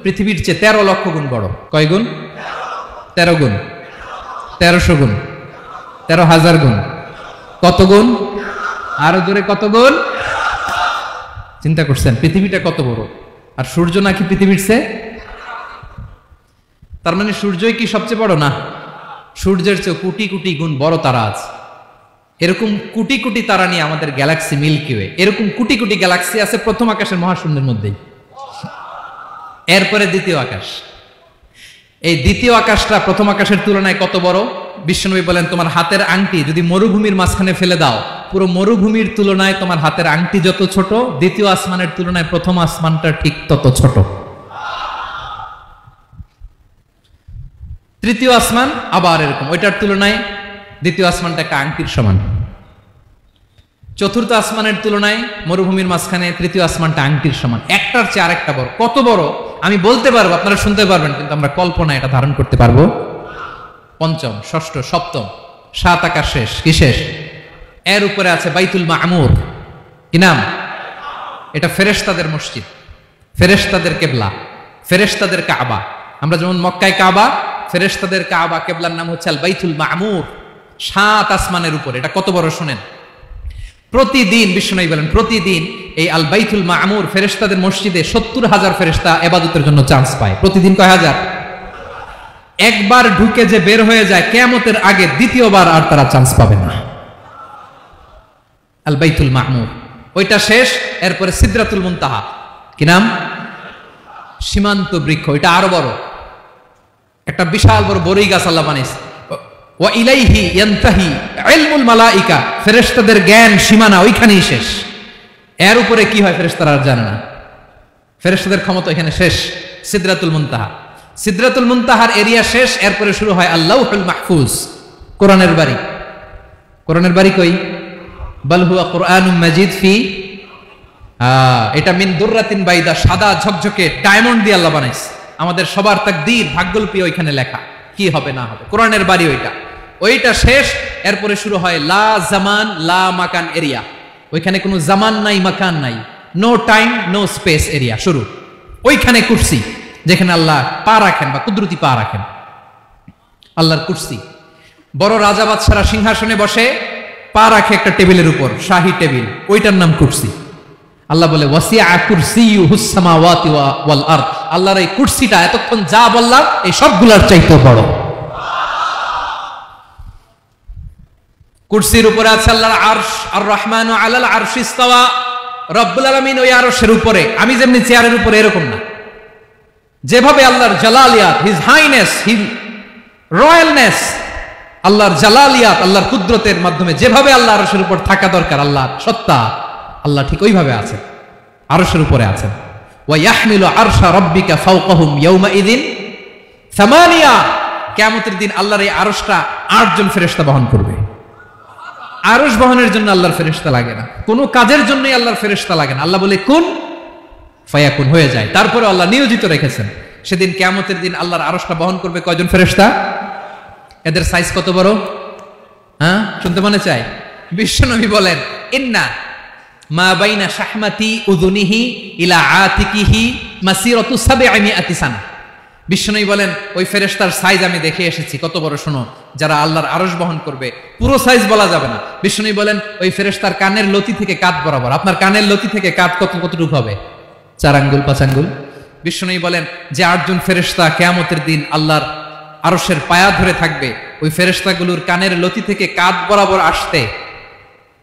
পৃথিবীর চেয়ে 13 লক্ষ গুণ বড়। কয় গুণ? 13 গুণ। 1300 গুণ, 13,000 গুণ। কত গুণ? আরো জোরে কত গুণ? চিন্তা করছেন পৃথিবীটা কত বড়, আর সূর্য নাকি পৃথিবীর চেয়ে? তার মানে সূর্যই কি সবচেয়ে বড়? না, সূর্যের চেয়ে কোটি কোটি গুণ বড় তারা আছে। এরকম কোটি কোটি তারা নিয়ে আমাদের গ্যালাক্সি মিল্কি ওয়ে, এরকম কোটি কোটি গ্যালাক্সি আছে প্রথম আকাশের মহাশূন্যের মধ্যেই। এরপরে দ্বিতীয় আকাশ। এই দ্বিতীয় আকাশটা প্রথম আকাশের তুলনায় কত বড়? বিশ্বনবী বলেন তোমার হাতের আংটি যদি মরুভূমির মাঝখানে ফেলে দাও, পুরো মরুভূমির তুলনায় তোমার হাতের আংটি যত ছোট, দ্বিতীয় আসমানের তুলনায় প্রথম আসমানটা ঠিক তত ছোট। তৃতীয় আসমান আবার এরকম, ওইটার তুলনায় দ্বিতীয় আসমানটা একটা আংটির সমান। চতুর্থ আসমানের তুলনায় মরুভূমির মাঝখানে তৃতীয় আসমানটা আংটির সমান। একটার চেয়ে আরেকটা বড়। কত বড় আমি বলতে পারবো, আপনারা শুনতে পারবেন, কিন্তু আমরা কল্পনা এটা ধারণ করতে পারবো। পঞ্চম, ষষ্ঠ, সপ্তম, 7 আকাশ শেষ। কি শেষ? এর উপরে আছে বাইতুল মামুর। কি নাম? এটা ফেরেশতাদের মসজিদ, ফেরেশতাদের কেবলা, ফেরেশতাদের কাবা। আমরা যেমন মক্কায় কাবা, ফেরেশতাদের কাবা কেবলার নাম হচ্ছে আল বাইতুল মামুর। 7 আসমানের উপরে। এটা কত বড় শুনেন। প্রতিদিন বিশ্বনবী বলেন প্রতিদিন এই আল বাইতুল মামুর ফেরেশতাদের মসজিদে 70,000 ফেরেশতা ইবাদতের জন্য চান্স পায়। প্রতিদিন কয় হাজার? একবার ঢুকে যে বের হয়ে যায় কিয়ামতের আগে দ্বিতীয়বার আর তারা চান্স পাবে না। আল বাইতুল মামুর ওইটা শেষ। এরপরে সিদরাতুল মুনতাহা। কি নাম? সীমান্ত বৃক্ষ। এটা আরো বড়, একটা বিশাল বড় বড়ই গাছ আল্লাহ বানাইছে। ওয়া ইলাইহি ইয়ানতাহি ইলমুল মালাইকা, ফেরেশতাদের জ্ঞান সীমানা ওইখানেই শেষ। এর উপরে কি হয় ফেরেশতারা আর জানে না। ফেরেশতাদের ক্ষমতা এখানে শেষ। সিদরাতুল মুনতাহা, সিদরাতুল মুনতাহার এরিয়া শেষ। এরপরে শুরু হয় আল্লাহুল মাহফুজ, কোরআনের বাড়ি। কোরআনের বাড়ি কই? বাল হুয়া কুরআনুম মাজিদ ফি, এটা মিন দুররাতিন বাইদা, সাদা ঝকঝকে ডায়মন্ড দিয়ে আল্লাহ বানাইছে। আমাদের সবার তাকদীর, ভাগ্যলিপি ওইখানে লেখা, কি হবে না হবে। কোরআনের বাড়ি ওইটা। ওইটা শেষ। এরপরে শুরু হয় লা জামান লা মাকান এরিয়া। ওইখানে কোনো জামান নাই, মাকান নাই, no time no space area শুরু। ওইখানে কুরসি, যেখানে আল্লাহ পা রাখেন বা কুদরতি পা রাখেন। আল্লাহর কুরসি। বড় রাজা বাদশারা সিংহাসনে বসে পা রাখে একটা টেবিলের উপর, শাহী টেবিল, ওইটার নাম কুরসি। আল্লাহ বলে ওয়াসিআ কুরসিয়ুহুস সামাওয়াতি ওয়াল আরদ, আল্লাহর এই কুরসিটা এতক্ষণ যা বললাম এই সবগুলোর চাইতে বড়। কুরসির উপরে আছে আল্লাহর আরশ। আর রহমানু আলাল আরশি ইস্তাওয়া, রব্বুল আলামিন ওই আরশের উপরে। আমি যেমনি চেয়ারের উপরে এরকম না। যেভাবে আল্লাহর জালালিয়াত, হিজ হাইনেস, হিজ রয়্যালনেস, আল্লাহর জালালিয়াত, আল্লাহর কুদরতের মাধ্যমে যেভাবে আল্লাহ আরশের উপর থাকা দরকার, আল্লাহর সত্তা, আল্লাহ ঠিক ওইভাবে আছেন, আরশের উপরে আছেন। ওয়া ইয়াহমিলু আরশা রাব্বিকা ফাওকাহুম ইয়াওমাইযিন সামানিয়া, কিয়ামতের দিন আল্লাহর এই আরশটা 8 জন ফেরেশতা বহন করবে। আরশ বহনের জন্য আল্লাহর ফেরেশতা লাগে না, কোনো কাজের জন্যই আল্লাহর ফেরেশতা লাগে না। আল্লাহ বলে কুন ফায়াকুন হয়ে যায়। তারপরে আল্লাহ নিয়োজিত রেখেছেন। সেদিন কিয়ামতের দিন আল্লাহর আরশটা বহন করবে কয়জন ফেরেশতা? এদের সাইজ কত বড়? শুনতে মনে চায়? বিশ্বনবী বলেন, ইন্না মা বাইনা শাহমাতি উযুনিহি ইলা আতিকিহি মাসিরাতু 700 সানা। বিশ্বনবী বলেন, ওই ফেরেশতার সাইজ আমি দেখে এসেছি। কত বড় শোনো, যারা আল্লাহর আরশ বহন করবে, পুরো সাইজ বলা যাবে না। বিশ্বনবী বলেন, ওই ফেরেশতার কানের লতি থেকে কাঁধ বরাবর। আপনার কানের লতি থেকে কাঁধ কতটুকু হবে? 4 আঙ্গুল 5 আঙ্গুল। বিশ্বনবী বলেন যে 8 জন ফেরেশতা কিয়ামতের দিন আল্লাহর আরশের পায়া ধরে থাকবে, ওই ফেরেশতাগুলোর কানের লতি থেকে কাঁধ বরাবর আসতে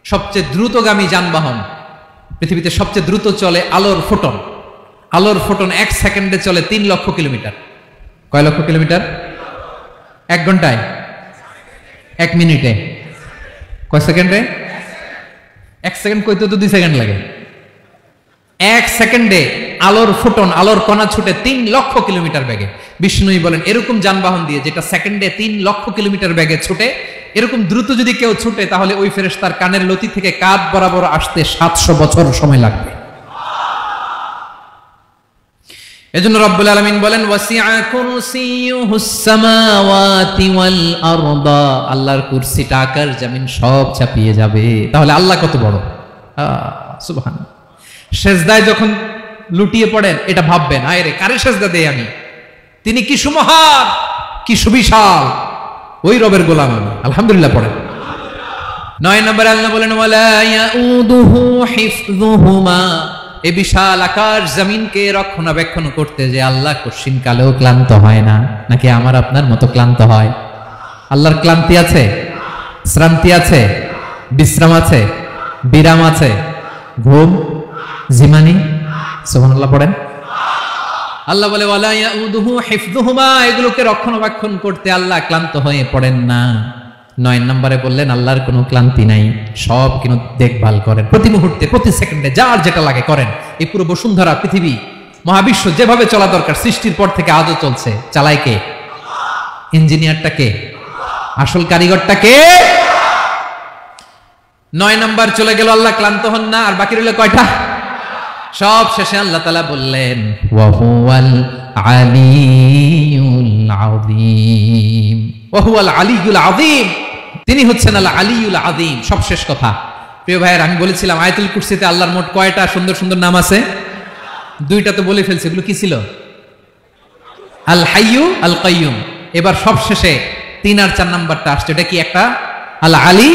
সবচেয়ে দ্রুতগামী যানবাহন, পৃথিবীতে সবচেয়ে দ্রুত চলে আলোর ফোটন। আলোর ফোটন 1 সেকেন্ডে চলে 3 লক্ষ কিলোমিটার। কয় লক্ষ কিলোমিটার? 1 ঘন্টায়? 1 মিনিটে? কয় সেকেন্ডে? 1 সেকেন্ড কইতে তো 2 সেকেন্ড লাগে। 1 সেকেন্ডে আলোর ফোটন, আলোর কণা ছুটে 3 লক্ষ কিলোমিটার বেগে। বিষ্ণুই বলেন, এরকম যানবাহন দিয়ে যেটা সেকেন্ডে 3 লক্ষ কিলোমিটার বেগে ছুটে, এরকম দ্রুত যদি কেউ ছুটে, তাহলে ওই ফেরেশতার কানের লতি থেকে কাঁধ বরাবর আসতে 700 বছর সময় লাগবে। এজন্য রব্বুল আলামিন বলেন, ওয়াসিআ কুরসিয়ুহুস সামাওয়াতি ওয়াল আরদা। আল্লাহর কুরসিটা আকাশ জমিন সব চাপিয়ে যাবে। তাহলে আল্লাহ কত বড়! সুবহানাল্লাহ। সেজদায় যখন লুটিয়ে পড়েন, এটা ভাববেন, আয় রে, কারে সেজদা দেই আমি? তিনি কি সুমহান, কি সুবিশাল! ওই রবের গোলাম আমি। আলহামদুলিল্লাহ পড়েন। 9 নম্বরে আল্লাহ বলেন, ওয়ালা ইয়াউদুহু হিফযুহুমা। এই বিশাল আকাশ জমিনকে রক্ষণাবেক্ষণ করতে যে আল্লাহ কঠিন কালেও ক্লান্ত হয় না। নাকি আমার আপনার মতো ক্লান্ত হয়? আল্লাহর ক্লান্তি আছে? শ্রান্তি আছে? বিশ্রাম আছে? বিরাম আছে? ঘুম, জিমানি? সুবহানাল্লাহ পড়েন। আল্লাহ বলে, ওয়ালা ইয়াউদুহু হিফযুহুমা। এগুলোকে রক্ষণাবেক্ষণ করতে আল্লাহ ক্লান্ত হয়ে পড়েন না। 9 নম্বরে বললেন, আল্লাহর কোনো ক্লান্তি নাই, সব কিন্তু দেখভাল করেন। প্রতি মুহূর্তে, প্রতি সেকেন্ডে যার যেটা লাগে করেন। এই পুরো বসুন্ধরা, পৃথিবী, মহাবিশ্ব যেভাবে চলা দরকার সৃষ্টির পর থেকে আজও চলছে। চালায় কে? ইঞ্জিনিয়ারটা কে? আসল কারিগরটা কে? 9 নম্বর চলে গেল, আল্লাহ ক্লান্ত হন না। আর বাকি রইল কয়টা? সব শেষে আল্লাহ তাআলা বললেন, ওয়া হুয়াল আলিয়ুল আযীম। ওয়া হুয়াল আলিয়ুল আযীম। তিনি হচ্ছেন আল আলিয়ুল আযীম। সব শেষ কথা। প্রিয় ভাইয়ের, আমি বলেছিলাম আয়াতুল কুরসিতে আল্লাহর মোট কয়টা সুন্দর সুন্দর নাম আছে? 2টা তো বলে ফেলছে। এগুলো কি ছিল? আল হাইয়ু, আল কাইয়ুম। এবার সব শেষে 3 আর 4 নাম্বারটা আসছে। এটা কি? একটা আল আলী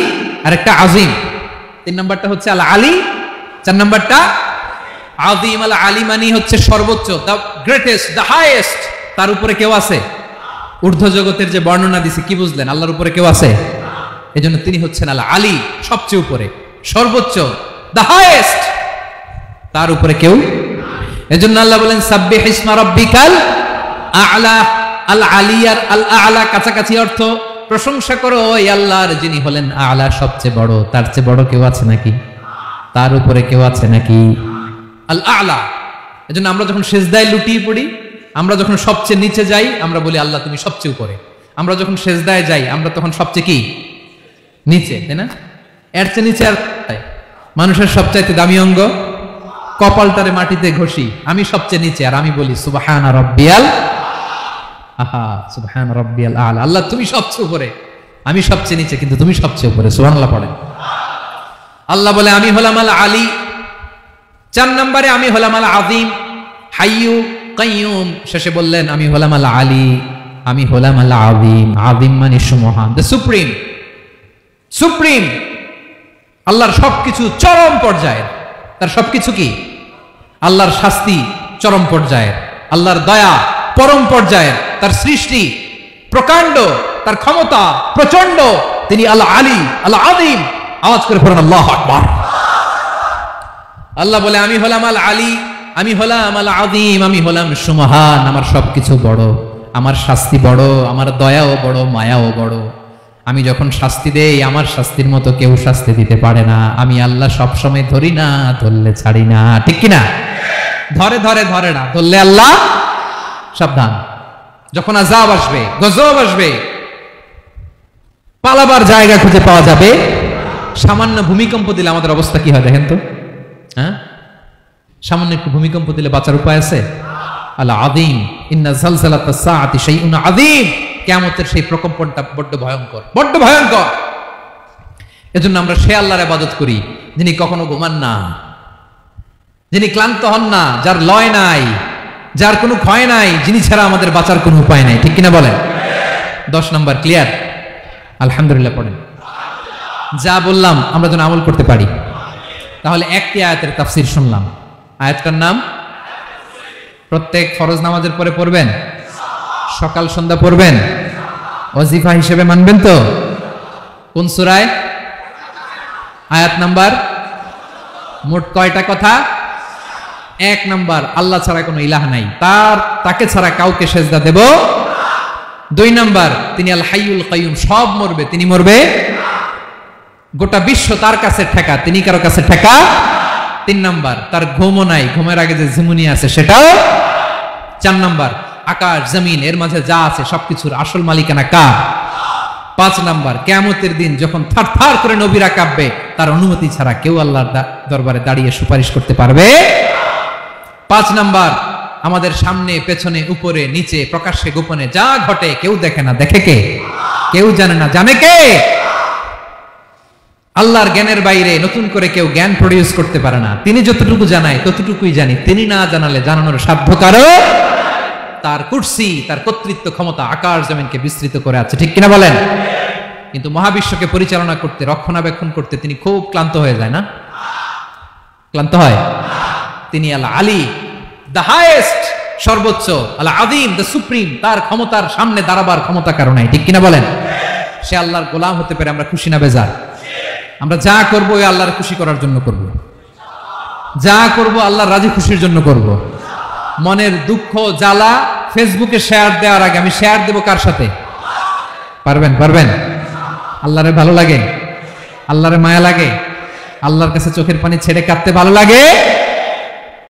আর একটা আযীম। 3 নাম্বারটা হচ্ছে আল আলী, 4 নাম্বারটা আযীম। আল আলী মানে হচ্ছে সর্বোচ্চ, দ্য গ্রেটেস্ট, দ্য হাইয়েস্ট। তার উপরে কেউ আছে? ঊর্ধ্ব জগতের যে বর্ণনা দিছে, কি বুঝলেন? আল্লাহর উপরে কেউ আছে? এজন্য তিনি হচ্ছেন আল আলী, সবচেয়ে উপরে, সর্বোচ্চ, দ্য হাইয়েস্ট। তার উপরে কেউ। এজন্য আল্লাহ বলেন, সাব্বিহ ইসমা রাব্বিকাল আ'লা। আল আলী আর আল আ'লা কাছাকাছি অর্থ। প্রশংসা করো ওই আল্লাহর, যিনি হলেন আ'লা, সবচেয়ে বড়। তার চেয়ে বড় কেউ আছে নাকি? তার উপরে কেউ আছে নাকি? আল আ'লা। এজন্য আমরা যখন সেজদায় লুটিয়ে পড়ি, আমরা যখন সবচেয়ে নিচে যাই, আমরা বলি আল্লাহ তুমি সবচেয়ে উপরে। আমরা যখন সেজদায় যাই, আমরা তখন সবচেয়ে কি? নিচে, তাই না? এর চেয়ে নিচে আর মানুষের সবচাইতে দামি অঙ্গ কপালটারে মাটিতে ঘষি, আমি সবচেয়ে নিচে, আর আমি বলি সুবহান রাব্বিয়াল আহা, সুবহান রাব্বিয়াল আ'লা। আল্লাহ তুমি সবচেয়ে উপরে, আমি সবচেয়ে নিচে, কিন্তু তুমি সবচেয়ে উপরে। সুবহানাল্লাহ পড়েন। আল্লাহ বলে, আমি হলাম আল আলী। 4 নম্বরে আমি হলাম আল আযীম, হাইয়ু কাইয়ুম। শেষে বললেন, আমি হলাম আল আলী, আমি হলাম আল আযীম। আযীম মানে সুমহান, দ্য সুপ্রিম। সুপ্রিম। আল্লাহর সবকিছু চরম পর্যায়ের। তার সবকিছু কি? আল্লাহর শাস্তি চরম পর্যায়ের, আল্লাহর দয়া পরম পর্যায়ের, তার সৃষ্টি প্রকাণ্ড, তার ক্ষমতা প্রচন্ড। তিনি আল আলী, আল আযীম। আওয়াজ করে পড়েন আল্লাহু আকবার। আল্লাহ বলে, আমি হলাম আল আলী, আমি হলাম আল আযীম, আমি হলাম সুমহান। আমার সবকিছু বড়, আমার শাস্তি বড়, আমার দয়াও বড়, মায়াও বড়। আমি যখন শাস্তি দেই, আমার শাস্তির মতো কেউ শাস্তি দিতে পারে না। আমি আল্লাহ সবসময় ধরি না, ধরলে ছাড়ি না। ঠিক কিনা? ধরে ধরে ধরে না, ধরলে আল্লাহ সাবধান। যখন আযাব আসবে, গজব আসবে, পালাবার জায়গা খুঁজে পাওয়া যাবে। সামান্য ভূমিকম্প দিলে আমাদের অবস্থা কি হয় দেখেন তো। হ্যাঁ, সামান্য একটু ভূমিকম্প দিলে বাঁচার উপায় আছে? আল আযীম, ইন্না যালযালাতাস সাআতি শাইউন আযীম, কিয়ামতের সেই প্রকম্পনটা বড্ড ভয়ঙ্কর, বড্ড ভয়ঙ্কর। এজন্য আমরা সে আল্লাহর ইবাদত করি যিনি কখনো ঘুমান না, যিনি ক্লান্ত হন না, যার লয় নাই, যার কোনো ক্ষয় নাই, যিনি ছাড়া আমাদের বাঁচার কোনো উপায় নাই। ঠিক কিনা বলেন? 10 নম্বর ক্লিয়ার? আলহামদুলিল্লাহ পড়েন। যা বললাম আমরা যেন আমল করতে পারি। তাহলে একটি আয়াতের তাফসীর শুনলাম, আয়াতটার নাম প্রত্যেক ফরজ নামাজের পরে পড়বেন, সকাল সন্ধ্যা পড়বেন, ওয়াজিফা হিসেবে মানবেন তো? কোন সূরায়? আয়াত নাম্বার? মোট কয়টা কথা? 1 নাম্বার, আল্লাহ ছাড়া কোনো ইলাহ নাই, তাকে ছাড়া কাউকে সেজদা দেব। 2 নাম্বার, তিনি আল হাইয়ুল কাইয়ুম, সব মরবে, তিনি মরবে। গোটা বিশ্ব তার কাছে ঠেকা, তিনি কারো কাছে ঠেকা। 3 নাম্বার, তার ঘুমও নাই, ঘুমের আগে যে ঝিমুনি আছে সেটাও। 4 নাম্বার, আকাশ জমিন এর মাঝে যা আছে সবকিছুর আসল মালিকানা কার? 5 নাম্বার, কিয়ামতের দিন যখন থারথার করে নবীরা কাঁপবে, তার অনুমতি ছাড়া কেউ আল্লাহর দরবারে দাঁড়িয়ে সুপারিশ করতে পারবে। 5 নাম্বার, আমাদের সামনে পেছনে উপরে নিচে প্রকাশ্যে গোপনে যা ঘটে কেউ দেখে না, দেখে কে? কেউ জানে না, জানে কে? আল্লাহর জ্ঞানের বাইরে নতুন করে কেউ জ্ঞান প্রডিউস করতে পারে না। তিনি যতটুকু জানায় ততটুকুই জানি, তিনি না জানালে জানানোর সাধ্য কারো। তার কুরসি, তার কর্তৃত্ব ক্ষমতা আকাশ জমিনকে বিস্তৃত করে আছে। ঠিক কিনা বলেন? কিন্তু মহাবিশ্বকে পরিচালনা করতে, রক্ষণাবেক্ষণ করতে তিনি খুব ক্লান্ত হয়ে যায় না? ক্লান্ত হয়? তিনি আল আলী, দ্য হাইয়েস্ট, সর্বোচ্চ, আল আযীম, দ্য সুপ্রিম, তার ক্ষমতার সামনে দাঁড়াবার ক্ষমতা কারো নাই। ঠিক কিনা বলেন? সে আল্লাহর গোলাম হতে পারে আমরা খুশি না বেজার? আমরা যা করবো ওই আল্লাহর খুশি করার জন্য করব, যা করব আল্লাহর রাজি খুশির জন্য করব। মনের দুঃখ জ্বালা ফেসবুকে শেয়ার দেওয়ার আগে আমি শেয়ার দেব কার সাথে? পারবেন? পারবেন? আল্লাহরে ভালো লাগে? আল্লাহরে মায়া লাগে? আল্লাহর কাছে চোখের পানি ছেড়ে কাঁদতে ভালো লাগে?